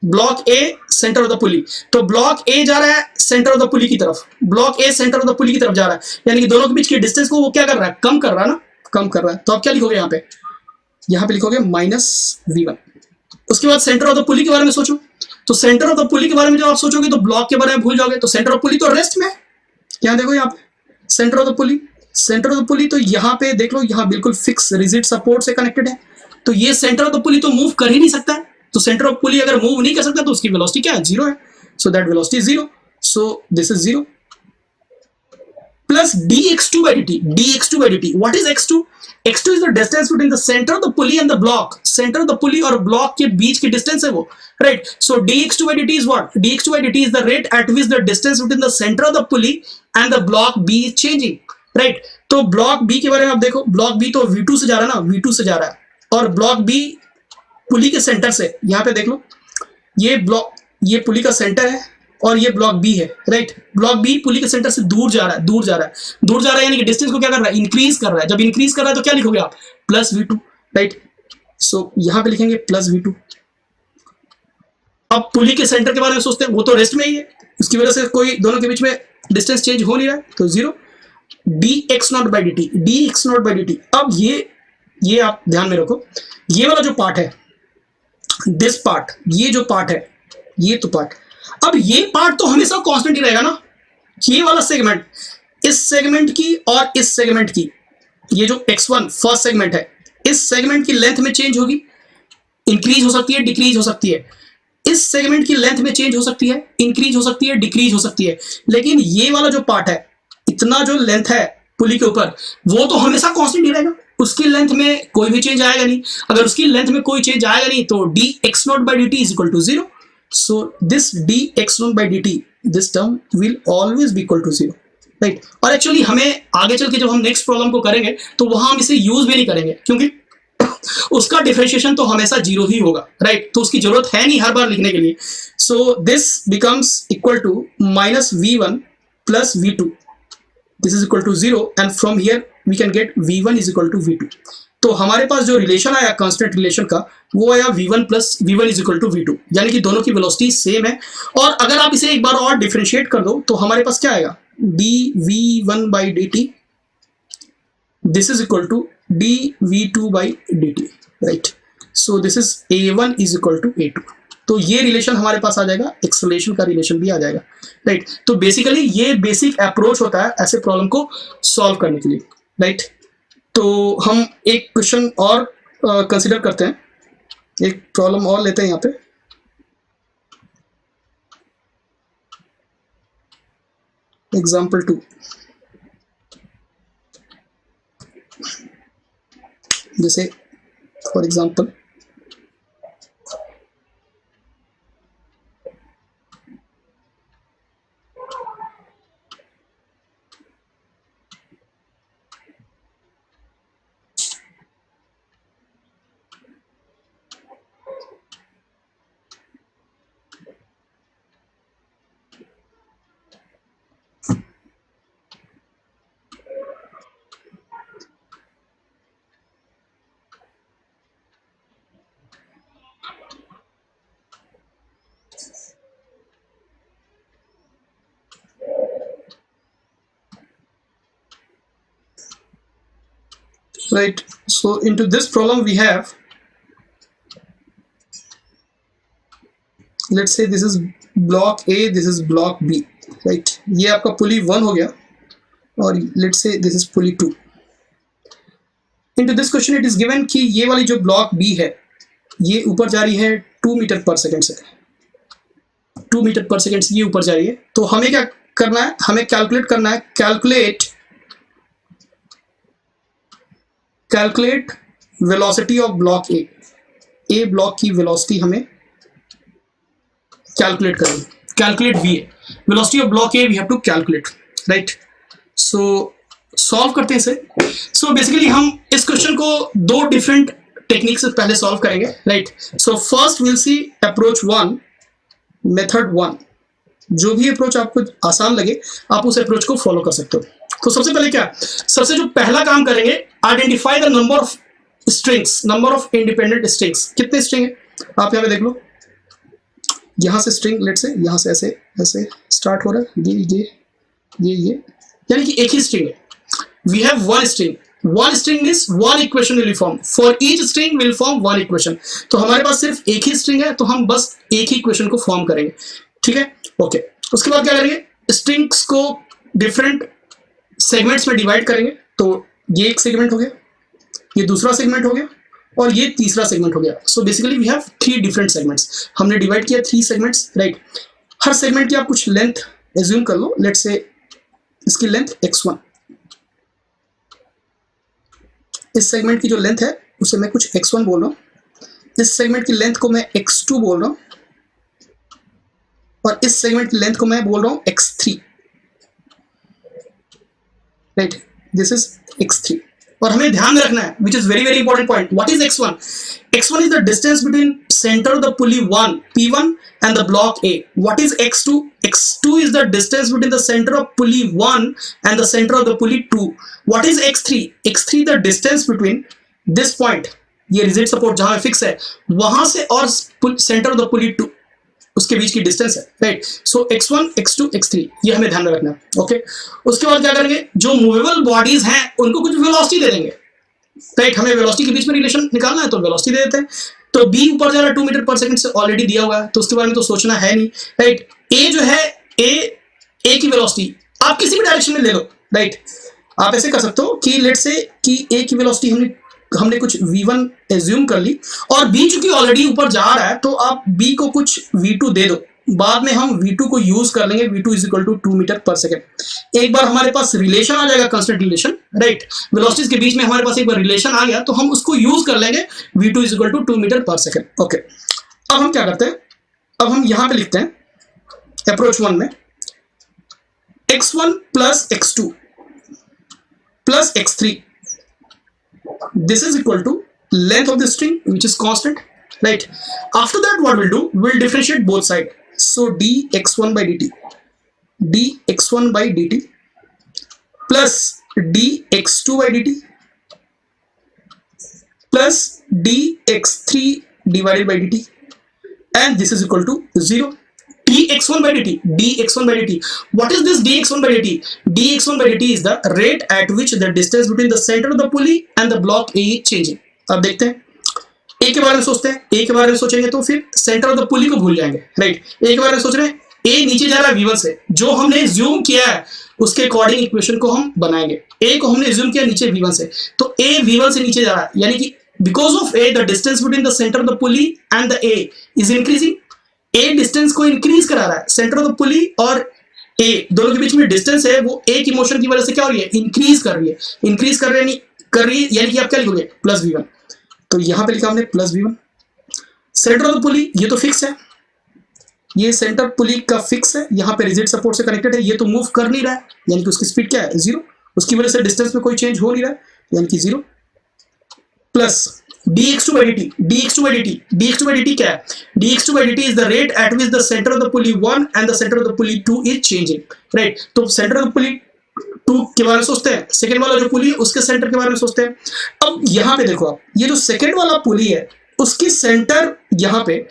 block A centre of the पुली। तो ब्लॉक ए जा रहा है सेंटर ऑफ द पुली की तरफ, block A centre of the पुली की तरफ जा रहा है, यानी कि दोनों के बीच की डिस्टेंस को वो क्या कर रहा है? कम कर रहा है ना, कम कर रहा है। तो आप क्या लिखोगे यहाँ पे लिखोगे -v1। उसके बाद सेंटर ऑफ द पुली के बारे में सोचो। तो सेंटर ऑफ द पुली के बारे में जब आप सोचोगे तो ब्लॉक के बारे में भूल जाओगे। तो सेंटर ऑफ पुली तो रेस्ट में है, यहाँ देखो, यहाँ पे सेंटर ऑफ द पुली, तो यहाँ पे देख लो, यहाँ बिल्कुल फिक्स रिजिड सपोर्ट से कनेक्टेड है। तो ये सेंटर ऑफ द पुली तो मूव कर ही नहीं सकता है। तो सेंटर ऑफ पुली अगर मूव नहीं कर सकता तो उसकी वेलोसिटी क्या है? जीरो है। So that velocity is zero, so this is zero. Plus dx2 by dt, what is x2? x2 is the distance between the center of the pulley and the block, center of the pulley और block के बीच की distance है वो, right? So dx2 by dt is what? dx2 by dt is the rate at which the distance between the center of the pulley and the block B is changing, right? तो block B के बारे में आप देखो, block B तो v2 से जा रहा है ना, v2 से जा रहा है, और block B पुली के सेंटर से, यहाँ पे देख लो, ये पुली का सेंटर है और ये ब्लॉक बी है, राइट। ब्लॉक बी पुली के सेंटर से दूर जा रहा है, यानी कि डिस्टेंस को क्या कर रहा है? इंक्रीज कर रहा है। जब इंक्रीज कर रहा है तो क्या लिखोगे आप? +v2, right. सो यहां पे लिखेंगे +v2। अब पुली के सेंटर के बारे में सोचते हैं, वो तो रेस्ट में ही है, उसकी वजह से कोई दोनों के बीच में डिस्टेंस चेंज हो नहीं रहा है, तो जीरो। dx0 by dt। अब ये आप ध्यान में रखो, ये वाला जो पार्ट है, दिस पार्ट, ये जो पार्ट है, ये तो पार्ट, अब ये पार्ट तो हमेशा कांस्टेंट ही रहेगा ना। ये वाला सेगमेंट, इस सेगमेंट की और इस सेगमेंट की, ये जो x1 फर्स्ट सेगमेंट है, इस सेगमेंट की लेंथ में चेंज होगी, इंक्रीज हो सकती है, डिक्रीज हो सकती है। इस सेगमेंट की लेंथ में चेंज हो सकती है, इंक्रीज हो सकती है, डिक्रीज हो सकती है। लेकिन ये वाला जो पार्ट है, इतना जो लेंथ है पुली के ऊपर, वो तो हमेशा कांस्टेंट ही रहेगा, उसकी लेंथ में कोई भी चेंज आएगा नहीं। अगर उसकी लेंथ में कोई चेंज आएगा नहीं तो dx0 by dt is equal to 0. So this dx0 by dt, this term will always be equal to 0, right? और एक्चुअली हमें आगे चल के जब हम नेक्स्ट प्रॉब्लम को करेंगे तो वहां हम इसे यूज भी नहीं करेंगे, क्योंकि उसका डिफरेंशिएशन तो हमेशा जीरो ही होगा, राइट? तो उसकी जरूरत है नहीं हर बार लिखने के लिए। So this becomes equal to -v1 plus v2, this is equal to 0, and from here we can get v1 is equal to v2. तो हमारे पास जो रिलेशन आया कांस्टेंट रिलेशन का, वो आया v1 is equal to v2, यानी कि दोनों की वेलोसिटी सेम है। और अगर आप इसे एक बार और डिफरेंशिएट कर दो तो हमारे पास क्या आएगा? dv1 by dt, this is equal to dv2 by dt, right? So this is a1 is equal to a2. तो ये रिलेशन हमारे पास आ जाएगा, एक्सेलरेशन का रिलेशन भी आ जाएगा, राइट? तो बेसिकली ये बेसिक अप्रोच होता है ऐसे प्रॉब्लम को सॉल्व करने के लिए, राइट? तो हम एक क्वेश्चन और कंसीडर करते हैं, एक प्रॉब्लम और लेते हैं यहाँ पे। एग्जाम्पल 2, जैसे for example right, so into this problem we have, let's say this is block A, this is block B, right, ये आपका पुली 1 हो गया और let's say this is pulley 2. into this question it is given कि ये वाली जो block B है ये ऊपर जा रही है 2 मीटर पर सेकेंड से, 2 मीटर पर सेकेंड से ये ऊपर जा रही है. तो हमें क्या करना है, हमें कैलकुलेट करना है, calculate velocity of block A block की वेलोसिटी हमें कैलकुलेट करनी, calculate V A, velocity of block A we have to calculate, right. So solve करते हैं इसे. सो बेसिकली हम इस क्वेश्चन को 2 डिफरेंट टेक्निक से पहले सॉल्व करेंगे, right. So first will see approach 1, method 1. जो भी अप्रोच आपको आसान लगे आप उस अप्रोच को फॉलो कर सकते हो. तो सबसे पहले क्या, सबसे जो पहला काम करेंगे, identify the number of strings, number of independent strings. कितने स्ट्रिंग है आप यहाँ पे देख लो. यहाँ से स्ट्रिंग लेट से यहाँ से ऐसे ऐसे स्टार्ट हो रहा है, ये यानी कि एक ही स्ट्रिंग है. We have one string, one string is one equation will form, for each string will form one equation. तो हमारे पास सिर्फ एक ही स्ट्रिंग है तो हम बस एक ही इक्वेशन को फॉर्म करेंगे, ठीक है. ओके, उसके बाद क्या करेंगे, स्ट्रिंग्स को डिफरेंट सेगमेंट्स में डिवाइड करेंगे. तो ये एक सेगमेंट हो गया, ये दूसरा सेगमेंट हो गया और ये तीसरा सेगमेंट हो गया. So basically we have 3 different segments. हमने डिवाइड किया 3 सेगमेंट्स, राइट. हर सेगमेंट की आप कुछ लेंथ एज्यूम कर लो. लेट्स से इसकी लेंथ x1, इस सेगमेंट की जो लेंथ है उसे मैं कुछ x1 बोल रहा हूँ, इस सेगमेंट की लेंथ को मैं x2 बोल रहा हूँ और इस सेगमेंट की लेंथ को मैं बोल रहा हूँ x3, right. This is x3. और हमें ध्यान में रखना है, which is very very important point, what is x1? x1 is the distance between center of the pulley 1 P1 and the block A. What is x2? x2 is the distance between the center of pulley 1 and the center of the pulley 2. What is x3? x3 the distance between this point, ये rigid support जहां fix है वहां से और centre of the पुली 2 उसके बीच की distance है, right. सो x1 x2 x3 ये हमें ध्यान में रखना है. ओके, उसके बाद क्या करेंगे, जो मूवेबल बॉडीज हैं उनको कुछ वेलोसिटी दे देंगे, राइट. हमें वेलोसिटी के बीच में रिलेशन निकालना है तो वेलोसिटी दे देते हैं. तो b ऊपर जा रहा है 2 मीटर पर सेकंड से, ऑलरेडी दिया हुआ है तो उसके बारे में तो सोचना है नहीं, राइट. a जो है a की वेलोसिटी आप किसी भी डायरेक्शन में ले लो, राइट. आप ऐसे कर सकते हो कि लेट्स से कि a की वेलोसिटी हमने कुछ v1 एज्यूम कर ली और b चूंकि ऑलरेडी ऊपर जा रहा है तो आप b को कुछ v2 दे दो. बाद में हम v2 को यूज कर लेंगे, v2 is equal to 2 metre per second. एक बार हमारे पास रिलेशन आ जाएगा, कांस्टेंट रिलेशन, राइट. वेलोसिटीज के बीच में हमारे पास एक बार रिलेशन आ गया तो हम उसको यूज कर लेंगे, v2 is equal to 2 metre per second. Okay, अब हम क्या करते हैं, अब हम यहां पे लिखते हैं अप्रोच 1 में x1 plus x2 plus x3. This is equal to length of the string which is constant, right. After that what we'll do, we'll differentiate both sides. So dx1 by dt plus dx2 by dt plus dx3 divided by dt, and this is equal to 0. dx1 by dt. What is this dx1 by dt? dx1 by dt is the rate at which the distance between the center of the pulley and the block A is changing. अब देखते हैं, A के बारे में सोचते हैं. A के बारे में सोचेंगे तो फिर सेंटर ऑफ द पुली को भूल जाएंगे, राइट. A के बारे में सोच रहे हैं, A नीचे जा रहा है v1 से, जो हमने ज्यूम किया है उसके अकॉर्डिंग इक्वेशन को हम बनाएंगे. A को हमने ज्यूम किया नीचे v1 से, तो A v1 से नीचे जा रहा है, यानी कि because of A the distance between the center of the pulley and the A is increasing. A distance को इंक्रीज करा रहा है, सेंटर ऑफ द पुली और A दोनों के बीच में डिस्टेंस है वो A की मोशन की वजह से क्या हो रही है, इंक्रीज कर रही है. इंक्रीज कर रही है कर रही है, यानी कि आप क्या लिखोगे प्लस V1। तो यहां पे लिखा हमने plus V1। Centre of the पुली ये तो फिक्स है, ये सेंटर पुली का फिक्स है, यहाँ पे रिजिड सपोर्ट से कनेक्टेड है, ये तो मूव कर नहीं रहा है, यानी कि उसकी स्पीड क्या है 0, उसकी वजह से डिस्टेंस में कोई चेंज हो नहीं रहा है, यानी कि 0 plus dx2 by dt, dx2 by dt, dx2 by dt क्या है, dx2 by dt is the rate at which the center of the pulley 1 and the center of the pulley 2 is changing, right? तो centre of the पुली 2 के बारे में सोचते हैं, second वाला जो पुली है उसके सेंटर के बारे में सोचते हैं। अब यहाँ पे देखो आप, ये जो सेकंड वाला पुली है उसकी सेंटर यहाँ पे,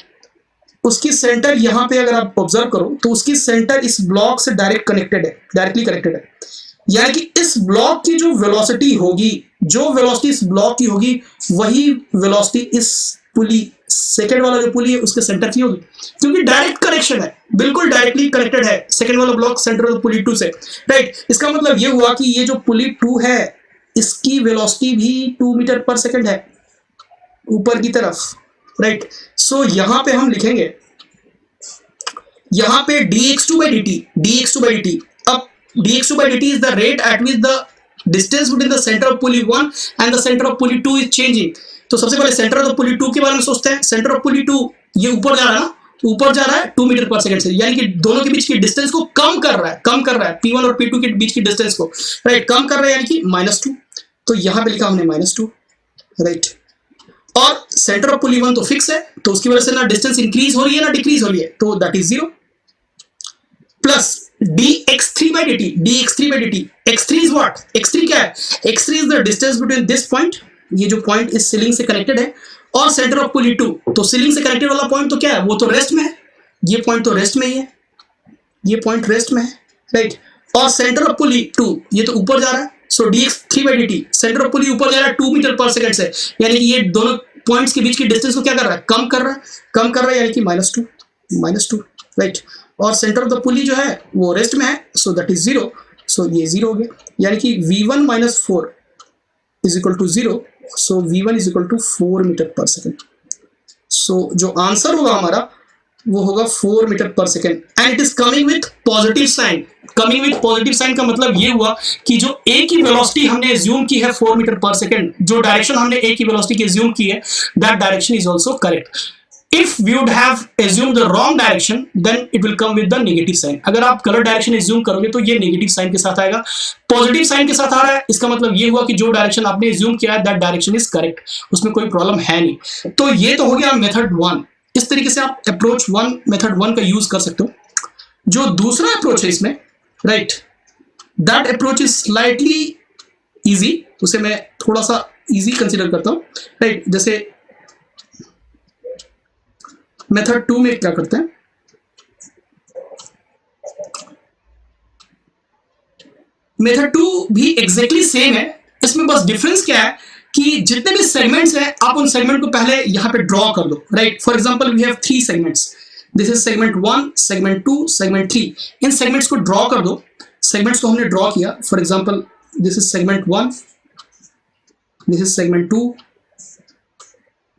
उसकी सेंटर यहाँ पे अगर आप ऑब्जर्व करो तो उसकी सेंटर इस ब्लॉक से डायरेक्ट कनेक्टेड है, डायरेक्टली कनेक्टेड है, यानी कि इस ब्लॉक की जो वेलोसिटी होगी, जो वेलोसिटी इस ब्लॉक की होगी वही वेलोसिटी इस पुली, सेकंड वाला जो पुली है उसके सेंटर की होगी, क्योंकि डायरेक्ट कनेक्शन है, बिल्कुल डायरेक्टली कनेक्टेड है सेकंड वाला ब्लॉक सेंटर ऑफ पुली 2 से, राइट। इसका मतलब ये हुआ कि ये जो पुली 2 है इसकी वेलोसिटी भी 2 मीटर पर सेकंड है ऊपर की तरफ, राइट। सो यहां पे हम लिखेंगे, यहां पे dx2 by dt, dx2 by dt, अब dx2 by dt is the rate at which the distance between the center of pulley 1 and the center of pulley 2 is changing। तो सबसे पहले सेंटर ऑफ पुली 2 के बारे में सोचते हैं। सेंटर ऑफ पुली 2 ये ऊपर जा रहा है ना, ऊपर जा रहा है 2 मीटर पर सेकंड से, यानी कि दोनों के बीच की डिस्टेंस को कम कर रहा है, कम कर रहा है P1 और P2 के बीच की डिस्टेंस को, राइट, कम कर रहा है, यानी कि -2। तो यहां पे लिखा हमने -2, राइट। और सेंटर ऑफ पुली 1 तो फिक्स है, तो उसकी वजह से ना डिस्टेंस इंक्रीज हो रही है ना डिक्रीज हो रही है, तो that is 0 plus dx3 by dt, dx3 by dt, x3 is what, x3 क्या है, x3 is the distance between this point, ये जो पॉइंट इस सीलिंग से कनेक्टेड है, और सेंटर ऑफ पुली 2, तो सीलिंग से कनेक्टेड वाला पॉइंट तो क्या है, वो तो रेस्ट में है, ये पॉइंट तो रेस्ट में ही है, ये पॉइंट रेस्ट में है, राइट। और सेंटर ऑफ पुली 2 ये तो ऊपर जा रहा है, सो dx3 by dt, centre of पुली ऊपर जा रहा है 2 मीटर पर सेकंड से, यानी कि ये दोनों पॉइंट्स के बीच की डिस्टेंस को क्या कर रहा है, कम कर रहा है, कम कर रहा है, यानी कि -2, राइट। और सेंटर ऑफ द पुली जो है वो रेस्ट में है, सो दैट इज 0, सो ये 0 हो गया, यानी कि v1 - 4 is equal to 0, so v1 is equal to 4 metre per second. So जो आंसर होगा हमारा वो होगा 4 metre per second, and it is coming with positive sign. Coming with positive sign का मतलब ये हुआ कि जो a की वेलोसिटी हमने एज्यूम की है 4 मीटर पर सेकेंड, जो डायरेक्शन हमने a की वेलोसिटी की एज्यूम की है, that direction is also correct. If we would have assumed the wrong direction, then it will come with the negative sign। अगर आप गलत डायरेक्शन एज्यूम करोगे तो ये नेगेटिव साइन के साथ आएगा, पॉजिटिव साइन के साथ आ रहा है, इसका मतलब ये हुआ कि जो डायरेक्शन आपने एज्यूम किया है दैट डायरेक्शन इज करेक्ट, उसमें कोई प्रॉब्लम है नहीं। तो ये तो हो गया मेथड 1। इस तरीके से आप अप्रोच 1, मेथड 1 का यूज कर सकते हो। जो दूसरा अप्रोच है इसमें, right, that approach is slightly easy, उसे मैं थोड़ा सा इजी कंसिडर करता हूँ, राइट। जैसे मेथड 2 में क्या करते हैं, मेथड 2 भी एग्जैक्टली सेम है, इसमें बस डिफरेंस क्या है कि जितने भी सेगमेंट्स हैं आप उन सेगमेंट को पहले यहां पे ड्रॉ कर दो, right. For example we have 3 segments, this is segment 1, segment 2, segment 3। इन सेगमेंट्स को ड्रॉ कर दो, सेगमेंट्स को हमने ड्रॉ किया, for example this is segment 1, this is segment 2,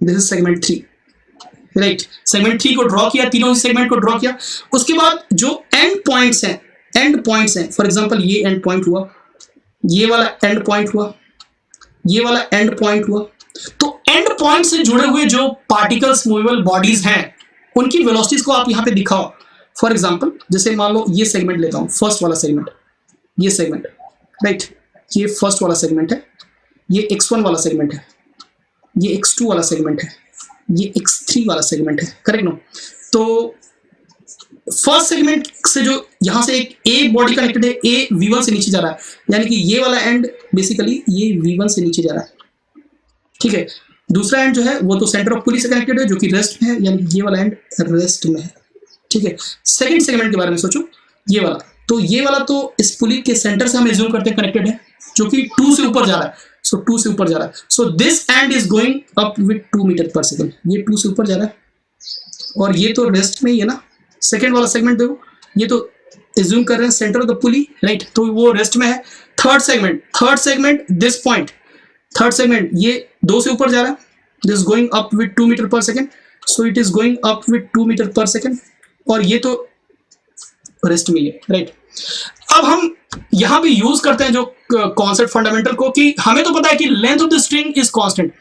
this is segment 3, right. Segment 3 को ड्रॉ किया, तीनों ही सेगमेंट को ड्रॉ किया। उसके बाद जो एंड पॉइंट्स हैं, फॉर एग्जांपल ये एंड पॉइंट हुआ, ये वाला एंड पॉइंट हुआ, ये वाला एंड पॉइंट हुआ। तो एंड पॉइंट से जुड़े हुए जो पार्टिकल्स, मूवेबल बॉडीज हैं, उनकी वेलोसिटीज को आप यहां पे दिखाओ। फॉर एग्जांपल जैसे मान लो ये सेगमेंट लेता हूं, फर्स्ट वाला सेगमेंट, ये सेगमेंट, राइट, ये फर्स्ट वाला सेगमेंट है, ये x1 वाला सेगमेंट है, ये x2 वाला सेगमेंट है, ये x3 वाला सेगमेंट है, करेक्ट नो। तो फर्स्ट सेगमेंट से जो यहां से एक ए बॉडी कनेक्टेड है, ए v1 से नीचे जा रहा है, यानी कि ये वाला एंड बेसिकली ये v1 से नीचे जा रहा है, ठीक है। दूसरा एंड जो है वो तो सेंटर ऑफ पुली से कनेक्टेड है, जो कि रेस्ट में है, यानी ये वाला एंड रेस्ट में है, ठीक है। सेकंड सेगमेंट के बारे में सोचो, ये वाला, तो ये वाला तो इस पुली के सेंटर से हम एज्यूम करते हैं कनेक्टेड है, जो कि 2 से ऊपर जा रहा है, सो 2 से ऊपर जा रहा है, so this end is going up with 2 metre per second, ये 2 से ऊपर जा रहा है, और ये तो रेस्ट में ही है ना। सेकंड वाला सेगमेंट देखो, ये तो एज्यूम कर रहे हैं centre of the pulley, right, तो वो रेस्ट में है। Third segment this point, third segment ये 2 से ऊपर जा रहा है, this going up with 2 metre per second, so it is going up with 2 metre per second, और ये तो रेस्ट में ही है, राइट। अब हम यहां भी यूज करते हैं जो कॉन्सेप्ट फंडामेंटल को, कि हमें तो पता है कि length of the string is constant.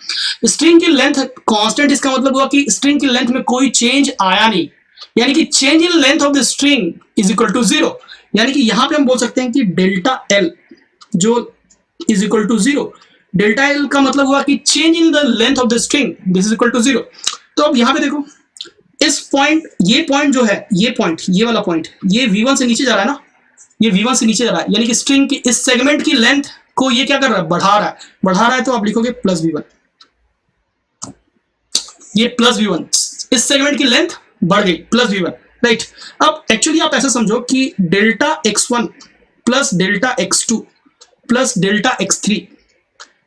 String की लेंथ कांस्टेंट, इसका मतलब हुआ कि स्ट्रिंग की लेंथ में कोई चेंज आया नहीं, यानी कि change in length of the string is equal to 0। यानी कि यहां पे हम बोल सकते हैं कि डेल्टा एल जो is equal to 0। Delta L का मतलब हुआ कि change in the length of the string, this is equal to 0। तो अब यहां पे देखो, इस पॉइंट, ये पॉइंट जो है, ये पॉइंट, ये वाला पॉइंट, ये v1 से नीचे जा रहा है ना, ये v1 से नीचे जा रहा है, यानी कि स्ट्रिंग की इस सेगमेंट की लेंथ को ये क्या कर रहा है, बढ़ा रहा है। बढ़ा रहा है तो आप लिखोगे प्लस v1, ये प्लस v1, इस सेगमेंट की लेंथ बढ़ गई, प्लस v1, राइट। अब एक्चुअली आप ऐसा समझो कि delta x1 plus delta x2 plus delta x3,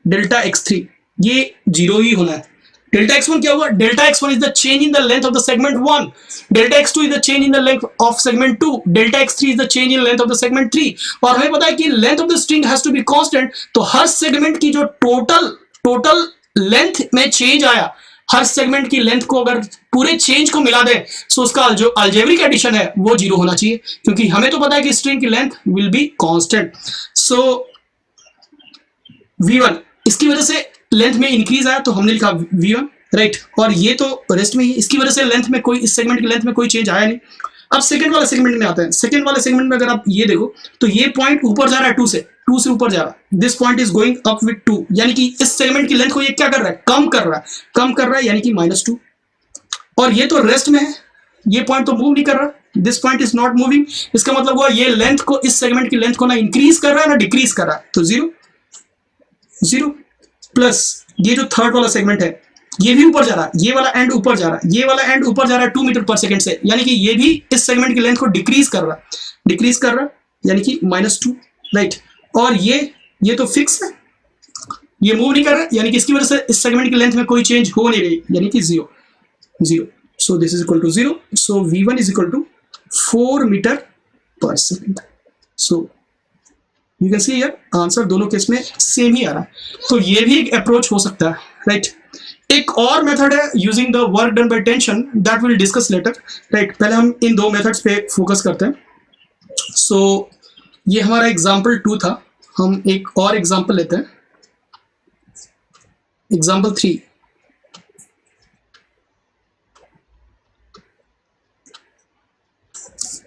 delta x3 ये 0 ही होना है। डेल्टा x1 क्या हुआ, delta x1 is the change in the length of the segment 1, delta x2 is the change in the length of segment 2, delta x3 is the change in length of the segment 3। और हमें पता है कि length of the string has to be constant, तो हर segment की जो total length में चेंज आया, हर सेगमेंट की लेंथ को अगर पूरे चेंज को मिला दे, तो उसका जो अलजेब्रिक एडिशन है वो 0 होना चाहिए, क्योंकि हमें तो पता है कि स्ट्रिंग की length will be constant. So v1 इसकी वजह से लेंथ में इंक्रीज आया तो हमने लिखा v1, राइट। और ये तो रेस्ट में ही, इसकी वजह से लेंथ में कोई, इस सेगमेंट की लेंथ में कोई चेंज आया नहीं। अब सेकंड वाले सेगमेंट में आते हैं। सेकंड वाले सेगमेंट में अगर आप ये देखो तो ये पॉइंट ऊपर जा रहा है 2 से ऊपर जा रहा है, this point is going up with 2, यानी कि इस सेगमेंट की लेंथ को ये क्या कर रहा है, कम कर रहा है, यानी कि -2। और ये तो रेस्ट में है, ये पॉइंट तो मूव नहीं कर रहा, this point is not moving. इसका मतलब हुआ ये लेंथ को, इस सेगमेंट की लेंथ को ना इंक्रीज कर रहा है ना डिक्रीज कर रहा है, तो 0 प्लस ये जो थर्ड वाला सेगमेंट है ये भी ऊपर जा रहा है, ये वाला एंड ऊपर जा रहा है, ये वाला एंड ऊपर जा रहा है 2 मीटर पर सेकंड से, यानी कि ये भी इस सेगमेंट की लेंथ को डिक्रीज कर रहा है, यानी कि -2, राइट। और ये तो फिक्स है, ये मूव नहीं कर रहा है, यानी कि इसकी वजह से इस सेगमेंट की लेंथ में कोई चेंज हो नहीं रही, यानी कि 0। So this is equal to 0। So v1 is equal to 4 metre per second. So you can see here answer दोनों केस में सेम ही आ रहा है, तो ये भी एक अप्रोच हो सकता है, राइट। एक और मेथड है using the work done by tension, that will discuss later, right. पहले हम इन 2 मेथड्स पे फोकस करते हैं। सो ये हमारा एग्जाम्पल 2 था, हम एक और एग्जाम्पल लेते हैं, एग्जाम्पल 3।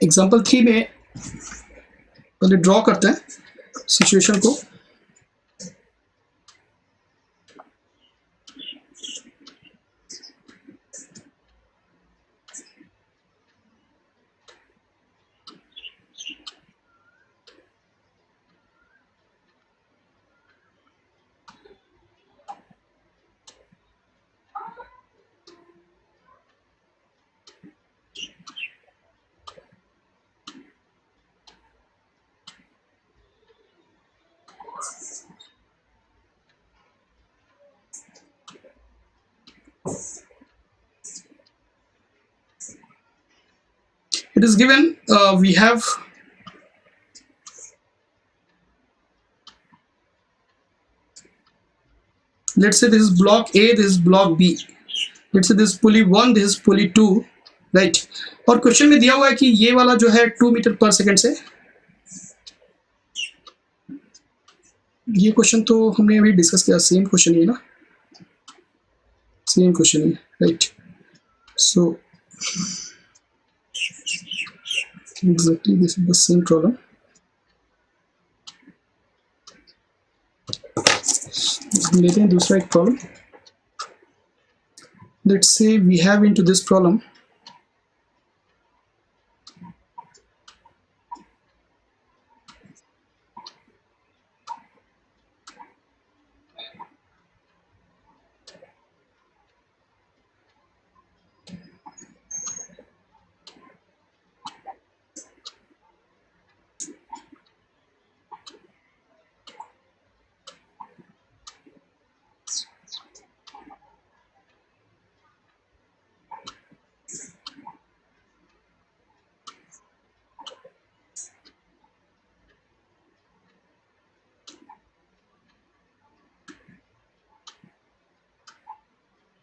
एग्जाम्पल 3 में पहले ड्रॉ करते हैं सिचुएशन को। It is given, we have let's say this is block A, this is block B, let's say this is pulley 1, this is pulley 2, right। और क्वेश्चन में दिया हुआ है कि ये वाला जो है 2 मीटर पर सेकंड से, ये क्वेश्चन तो हमने अभी डिस्कस किया, सेम क्वेश्चन है ना, सेम क्वेश्चन है, right. So exactly this is the same problem। लेते हैं दूसरा एक problem. Let's say we have into this problem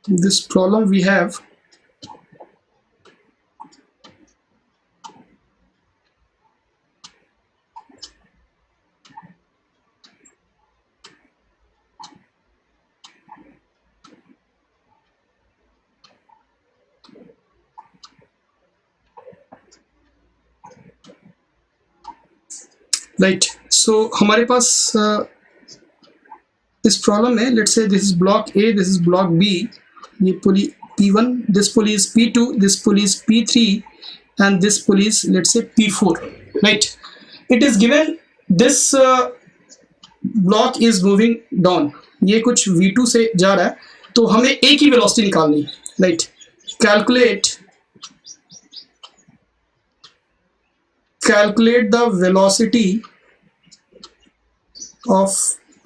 this problem we have right. So हमारे पास इस प्रॉब्लम में let's say this is block A, this is block B, ये pulley P1, this pulley is P2, this pulley is P3 and this pulley is let's say P4, right? It is given this block is moving down, ये कुछ V2 से जा रहा है, तो हमें A की वेलोसिटी निकालनी है, right? Calculate the velocity of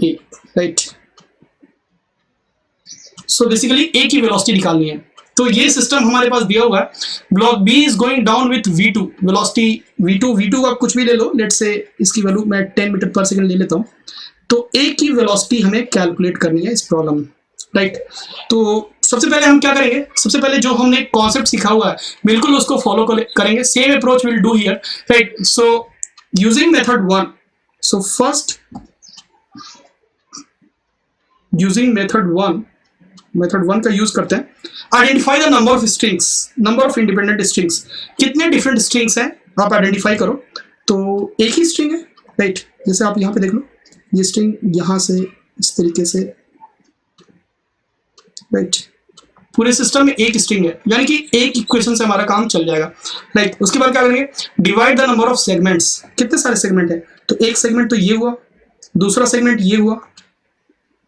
A, right? So basically A की वेलोसिटी निकालनी है। तो ये सिस्टम हमारे पास दिया हुआ है, block B is going down with V2, velocity V2 आप कुछ भी ले लो, लेट्स से इसकी वैल्यू मैं 10 मीटर पर सेकंड ले लेता हूँ। तो ए की वेलोसिटी हमें कैलकुलेट करनी है इस प्रॉब्लम में, राइट? तो सबसे पहले हम क्या करेंगे, सबसे पहले जो हमने कॉन्सेप्ट सीखा हुआ है बिल्कुल उसको फॉलो करेंगे, same approach will do here, right? So using method 1, so first using method 1 का यूज करते हैं। Identify the number of strings, number of independent strings, कितने डिफरेंट स्ट्रिंग्स हैं आप आइडेंटिफाई करो। तो एक ही स्ट्रिंग है, राइट? जैसे आप यहाँ पे देख लो, ये स्ट्रिंग यहाँ से इस तरीके से, राइट? पूरे सिस्टम में एक स्ट्रिंग है, यानी कि एक इक्वेशन से हमारा काम चल जाएगा, राइट? उसके बाद क्या करेंगे, divide the number of segments, कितने सारे सेगमेंट है, तो एक सेगमेंट तो ये हुआ, दूसरा सेगमेंट ये हुआ,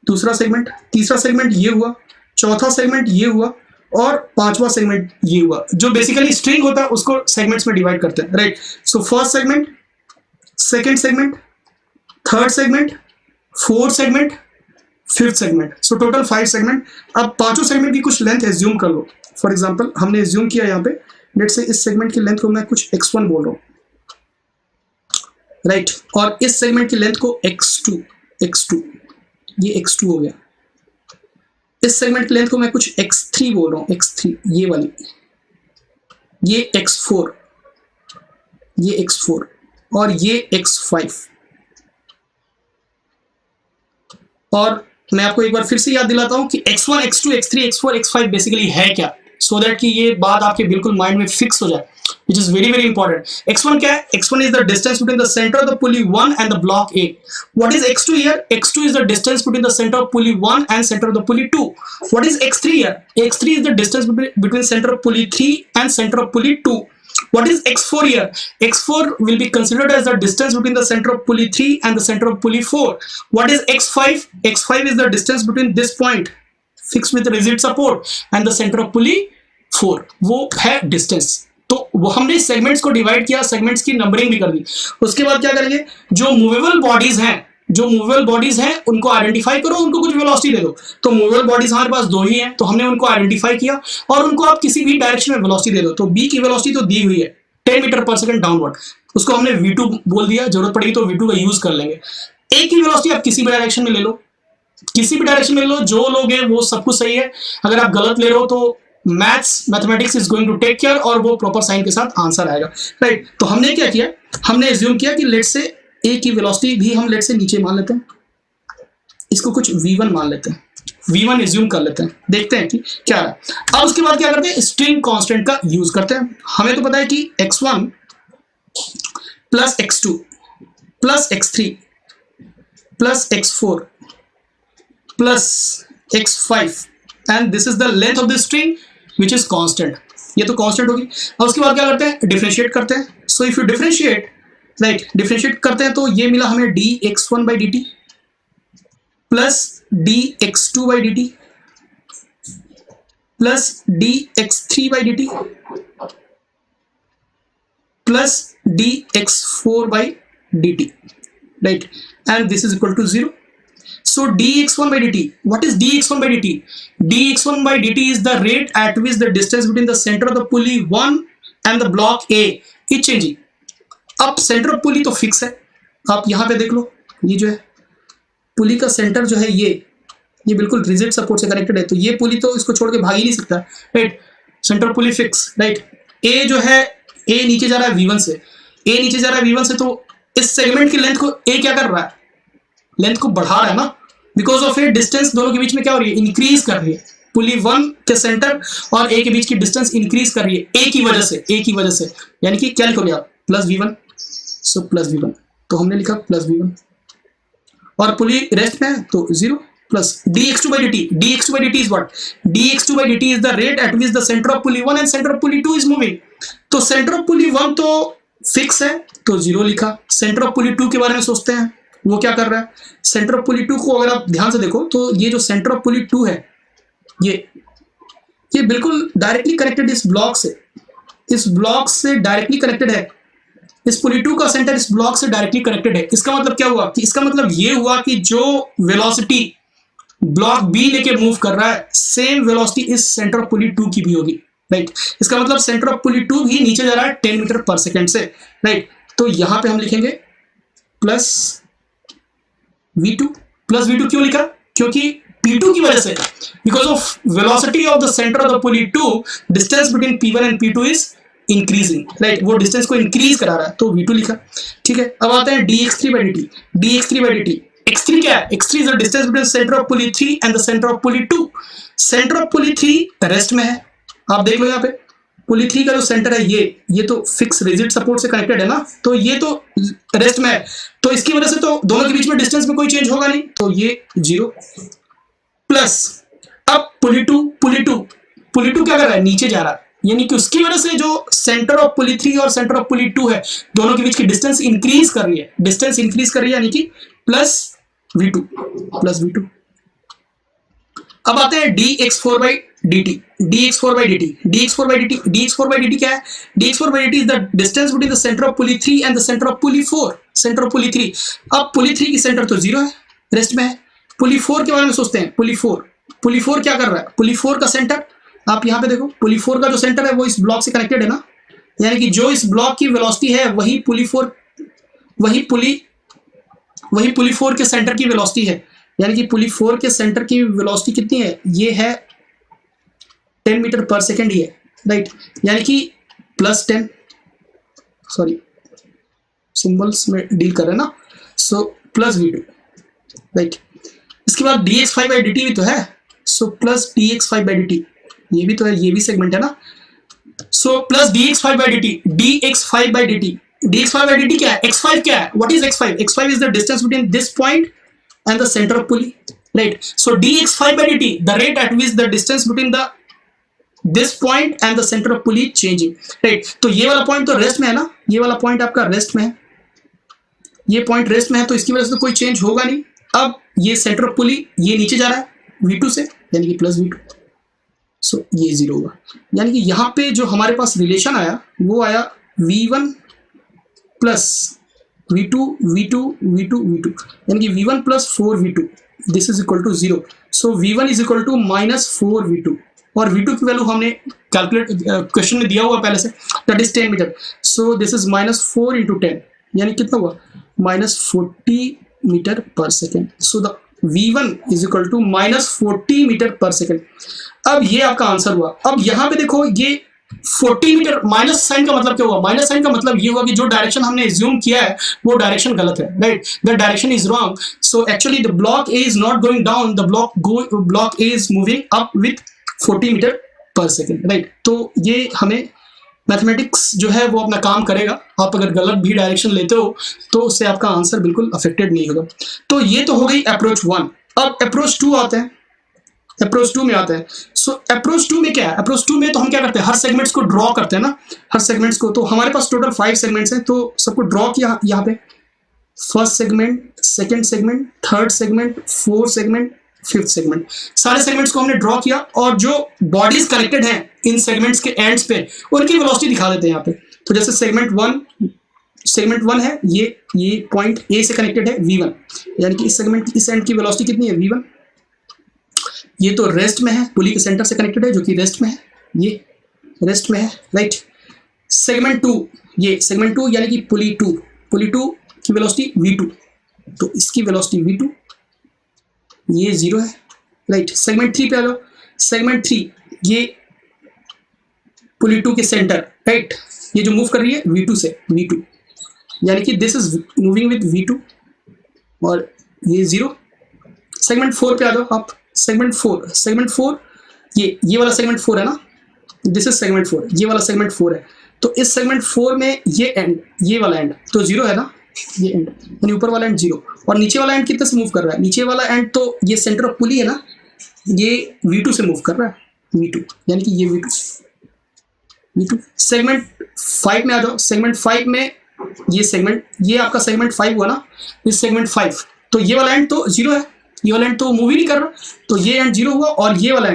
दूसरा सेगमेंट, तीसरा सेगमेंट ये हुआ, चौथा सेगमेंट ये हुआ और पांचवा सेगमेंट ये हुआ। जो बेसिकली स्ट्रिंग होता है उसको सेगमेंट्स में डिवाइड करते हैं, right? So first segment, second segment, third segment, fourth segment, fifth segment, so total 5 segment. अब पांचों सेगमेंट की कुछ लेंथ एज्यूम कर लो। फॉर एग्जांपल हमने एज्यूम किया यहाँ पे, लेट्स से इस सेगमेंट की लेंथ को मैं कुछ x1 बोल रहा हूँ, राइट? और इस सेगमेंट की लेंथ को x2, ये x2 हो गया। इस सेगमेंट की लेंथ को मैं कुछ x3 बोल रहा हूँ, x3 ये वाली, ये x4, ये x4 और ये x5। और मैं आपको एक बार फिर से याद दिलाता हूं कि x1, x2, x3, x4, x5 basically है क्या, सो दैट कि ये बात आपके बिल्कुल माइंड में फिक्स हो जाए, which is very very important. x1 क्या है? x1 is the distance between the center of the pulley 1 and the block A. What is x2 here? x2 is the distance between the center of pulley 1 and center of the pulley 2. What is x3 here? x3 is the distance between center of pulley 3 and center of pulley 2. What is x4 here? x4 will be considered as the distance between the center of pulley 3 and the center of pulley 4. What is x5? x5 is the distance between this point fixed with rigid support and the center of pulley 4. वो है distance. तो वो हमने segments को divide किया, segments की numbering भी कर दी। उसके बाद क्या करेंगे, जो मूवेबल बॉडीज हैं उनको आइडेंटिफाई करो, उनको कुछ वेलोसिटी दे दो। तो मूवेबल बॉडीज हमारे पास 2 ही हैं, तो हमने उनको आइडेंटिफाई किया और उनको आप किसी भी डायरेक्शन में वेलोसिटी दे दो। तो बी की वेलोसिटी तो दी हुई है 10 मीटर पर सेकंड डाउनवर्ड, उसको हमने V2 बोल दिया, जरूरत पड़ेगी तो V2 का यूज कर लेंगे। ए की वेलोसिटी आप किसी भी डायरेक्शन में ले लो, किसी भी डायरेक्शन में ले लो, जो लोगे वो सब कुछ सही है। अगर आप गलत ले रहे हो तो mathematics is going to take care और वो प्रॉपर साइन के साथ आंसर आएगा, राइट? तो हमने क्या किया, हमने एज्यूम किया कि लेट से ए की वेलोसिटी भी हम लेट से नीचे मान लेते हैं, इसको कुछ V1 मान लेते हैं, V1 एज्यूम कर लेते हैं, देखते हैं कि क्या है। अब उसके बाद क्या करते हैं, स्ट्रिंग कांस्टेंट का यूज करते हैं। हमें तो पता है कि x1 plus x2 plus x3 plus x4 plus x5 and this is the length of the string which is constant. ये तो कांस्टेंट होगी। अब उसके बाद क्या करते हैं, डिफरेंशिएट करते हैं। सो if you differentiate, right, differentiate करते हैं तो ये मिला हमें dx1/dt plus dx2/dt plus dx3/dt plus dx4/dt, right? And this is equal to 0. So dx1/dt, what is dx1/dt? dx1/dt is the rate at which the distance between the center of the pulley 1 and the block A is changing. अब centre of पुली तो fix है, आप यहाँ पे देख लो, ये जो है पुली का सेंटर जो है ये बिल्कुल रिजिड सपोर्ट से कनेक्टेड है, तो ये पुली तो इसको छोड़ के भाग ही नहीं सकता, राइट? सेंटर पुली फिक्स, राइट? ए जो है, ए नीचे जा रहा है V1 से, ए नीचे जा रहा है V1 से, तो इस सेगमेंट की लेंथ को ए क्या कर रहा है, लेंथ को बढ़ा रहा है ना, बिकॉज ऑफ ए डिस्टेंस दोनों के बीच में क्या हो रही है, इंक्रीज कर रही है। पुली 1 के सेंटर और ए के बीच की डिस्टेंस इंक्रीज कर रही है ए की वजह से, यानी कि क्या लिखोगे आप, plus V1, so plus V1, तो हमने लिखा प्लस V1, और पुली रेस्ट में है तो 0 plus dx2 by dt. dx2 by dt is what? dx2 by dt is the rate at which the center of pulley 1 and center of pulley 2 is moving. तो center of pulley 1 तो fix है तो 0 लिखा. center of pulley 2 के बारे में सोचते हैं, वो क्या कर रहा है. center of pulley 2 को अगर आप ध्यान से देखो तो ये जो center of pulley 2 है, ये बिल्कुल डायरेक्टली कनेक्टेड इस ब्लॉक से, इस ब्लॉक से डायरेक्टली कनेक्टेड है. इस पुली 2 का सेंटर इस ब्लॉक से डायरेक्टली कनेक्टेड है. इसका मतलब क्या हुआ कि इसका मतलब ये हुआ कि जो वेलोसिटी ब्लॉक बी लेके मूव कर रहा है, सेम वेलोसिटी इस सेंटर ऑफ पुली 2 की भी होगी. राइट. इसका मतलब सेंटर ऑफ पुली 2 भी नीचे जा रहा है 10 मीटर पर सेकेंड से. राइट. तो यहां पे हम लिखेंगे प्लस V2. प्लस V2 क्यों लिखा? क्योंकि P2 की वजह से, because of velocity of the centre of the pulley 2, distance between P1 and P2 is increasing. Right. वो डिस्टेंस को इंक्रीज करा रहा है तो V2 लिखा. ठीक है. अब आते हैं dx3 by dt. dx3 by dt. x3 क्या है? x3 is the distance between centre of pulley 3 and the centre of pulley 2. Centre of pulley 3 rest में है. आप देख लो यहाँ पे पुली 3 का जो सेंटर है ये तो फिक्स रिजिड सपोर्ट से कनेक्टेड है ना, तो ये तो रेस्ट में है. तो इसकी वजह से तो दोनों के बीच में डिस्टेंस में कोई चेंज होगा नहीं, तो ये 0 प्लस. अब पुली 2 क्या कर रहा है? नीचे जा रहा है. यानी कि उसकी वजह से जो सेंटर ऑफ पुली 3 और सेंटर ऑफ पुली 2 है, दोनों के बीच की डिस्टेंस इंक्रीज कर रही है. डिस्टेंस इंक्रीज कर रही है यानी कि प्लस V2. अब आते हैं dx4 by dt. dx4 by dt क्या है? dx4 by dt is the distance between the centre of pulley 3 and the centre of pulley 4. Centre of पुली 3. अब पुली 3 की सेंटर तो 0 है, रेस्ट में है. पुली 4 के बारे में सोचते हैं. पुली 4 क्या कर रहा है? पुली 4 का सेंटर आप यहां पे देखो, पुली 4 का जो सेंटर है वो इस ब्लॉक से कनेक्टेड है ना, यानी कि जो इस ब्लॉक की वेलोसिटी है वही पुली 4 के सेंटर की वेलोसिटी है. यानी कि पुली 4 के सेंटर की वेलोसिटी कितनी है? ये है 10 मीटर पर सेकेंड ही है. राइट. यानी कि प्लस 10, सॉरी सिंबल्स में डील कर रहे हैं ना, सो प्लस V2. राइट. इसके बाद dx5 by dt भी तो है, so plus dx5 by dt. ये भी तो है, ये भी सेगमेंट है ना, so plus dx5 by dt. dx5 by dt क्या है? x5 क्या है? What is x5? x5 is the distance between this point and the centre of pulley. Right. So dx5 by dt, the rate at which the distance between the this point and the centre of pulley changing. Right. तो ये वाला point तो rest में है ना, ये वाला point आपका रेस्ट में है, ये पॉइंट रेस्ट में है, तो इसकी वजह से तो कोई चेंज होगा नहीं. अब ये सेंटर ऑफ पुली ये नीचे जा रहा है V2 से, यानी कि प्लस V2. सो ये 0 होगा. यानी कि यहाँ पे जो हमारे पास रिलेशन आया वो आया V1 प्लस V2, यानी कि V1 plus 4V2. This is equal to 0. So V1 is equal to minus 4V2, और V2 की वैल्यू हमने कैलकुलेट क्वेश्चन में दिया हुआ पहले से, that is 10 metre. So this is minus 4 into 10, यानी कितना हुआ? Minus 40 metre per second. So the V1 is equal to minus 40 metre per second. अब ये आपका आंसर हुआ. अब यहां पे देखो ये 40 मीटर, माइनस साइन का मतलब क्या हुआ? माइनस साइन का मतलब ये हुआ कि जो डायरेक्शन हमने एज्यूम किया है वो डायरेक्शन गलत है. Right. The direction is wrong. So actually the block A is not going down, the block A is moving up with 40 metre per second. Right. तो ये हमें मैथमेटिक्स जो है वो अपना काम करेगा. आप अगर गलत भी डायरेक्शन लेते हो तो उससे आपका आंसर बिल्कुल अफेक्टेड नहीं होगा. तो ये तो हो गई अप्रोच 1. अब अप्रोच 2 आते हैं. अप्रोच 2 में आते हैं. सो अप्रोच 2 में क्या है? अप्रोच 2 में तो हम क्या करते हैं? हर सेगमेंट्स को ड्रॉ करते हैं ना, हर सेगमेंट्स को. तो हमारे पास टोटल 5 सेगमेंट्स हैं, तो सबको ड्रॉ किया यहाँ पे. First segment, second segment, third segment, fourth segment, fifth segment, सारे सेगमेंट्स को हमने ड्रॉ किया. और जो बॉडीज कनेक्टेड हैं इन सेगमेंट्स के एंड्स पे, उनकी वेलोसिटी दिखा देते हैं यहाँ पे. तो जैसे सेगमेंट 1 है, ये पॉइंट ए से कनेक्टेड है V1, यानी कि इस सेगमेंट की इस एंड की वेलोसिटी कितनी है? V1. ये तो रेस्ट में है, पुली के सेंटर से कनेक्टेड है जो कि रेस्ट में है, ये रेस्ट में है. राइट. सेगमेंट 2, ये सेगमेंट 2 यानी कि पुली 2 की वेलोसिटी V2, तो इसकी वेलोसिटी V2, ये 0 है. राइट. सेगमेंट 3 पे आ लो. सेगमेंट 3 ये पुली 2 के सेंटर. राइट. ये जो मूव कर रही है V2 से, V2, यानी कि this is moving with V2, और ये 0. सेगमेंट 4 पे आ जाओ आप. सेगमेंट 4 ये वाला सेगमेंट 4 है ना, दिस इज सेगमेंट 4, ये वाला सेगमेंट 4 है. तो इस सेगमेंट 4 में ये एंड, ये वाला एंड तो 0 है ना, ये एंड, यानी ऊपर वाला एंड 0 और नीचे वाला एंड कितने से मूव कर रहा है, नीचे वाला एंड तो ये सेंटर ऑफ पुली है ना, ये V2 से मूव कर रहा है, V2 यानी कि ये V2। सेगमेंट 5 में आ जाओ, सेगमेंट 5 में ये सेगमेंट, ये आपका सेगमेंट 5 हुआ ना, इस सेगमेंट 5 तो ये वाला एंड तो 0 है, ये वाला एंड तो मूव ही नहीं कर रहा, तो ये एंड 0 हुआ और ये वाला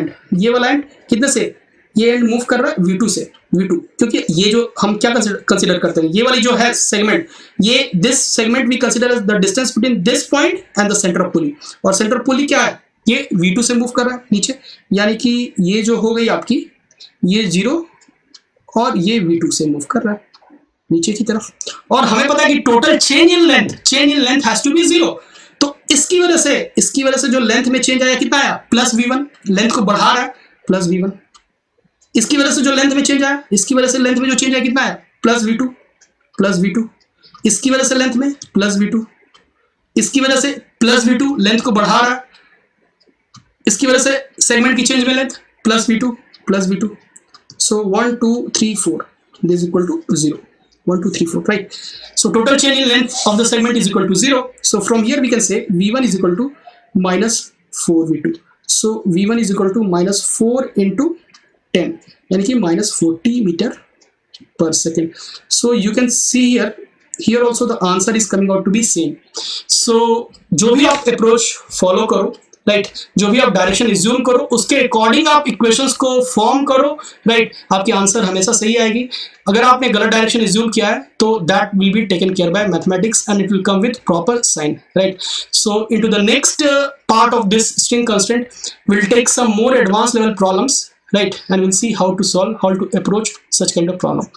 एंड कितने से, ये एंड मूव कर रहा है V2 से, V2 क्योंकि ये जो हम क्या कंसीडर करते हैं, ये वाली जो है सेगमेंट, ये this segment we consider as the distance between this point and the centre of pulley, और सेंटर ऑफ पुली क्या है, ये V2 से मूव कर रहा है नीचे, यानी कि ये जो हो गई आपकी ये 0 और ये V2 से मूव कर रहा है नीचे की तरफ, और हमें पता है कि total change in length has to be 0, तो इसकी वजह से जो लेंथ में चेंज आया कितना आया, प्लस V1, लेंथ को बढ़ा रहा है प्लस V1, इसकी वजह से जो लेंथ में चेंज आया, इसकी वजह से लेंथ में जो चेंज आया कितना है, प्लस V2, इसकी वजह से लेंथ में प्लस V2, इसकी वजह से प्लस V2 लेंथ को बढ़ा रहा है, इसकी वजह से सेगमेंट की चेंज में length plus V2, so 1 2 3 4 this is equal to 0, 1 2 3 4, right? So total change in length of the segment is equal to 0. So from here we can say V1 is equal to minus 4V2. So V1 is equal to minus 4 into 10, यानी कि minus 40 meter per second. So you can see here also the answer is coming out to be same. So जो भी आप approach follow करो, right, जो भी आप direction assume करो उसके अकॉर्डिंग आप इक्वेशंस को फॉर्म करो, राइट, आपकी आंसर हमेशा सही आएगी। अगर आपने गलत डायरेक्शन एज्यूम किया है तो that will be taken care by mathematics and it will come with proper sign, right. So into the next part of this string constraint will take some more advance level problems, right, and we'll see how to solve, how to approach such kind of problem.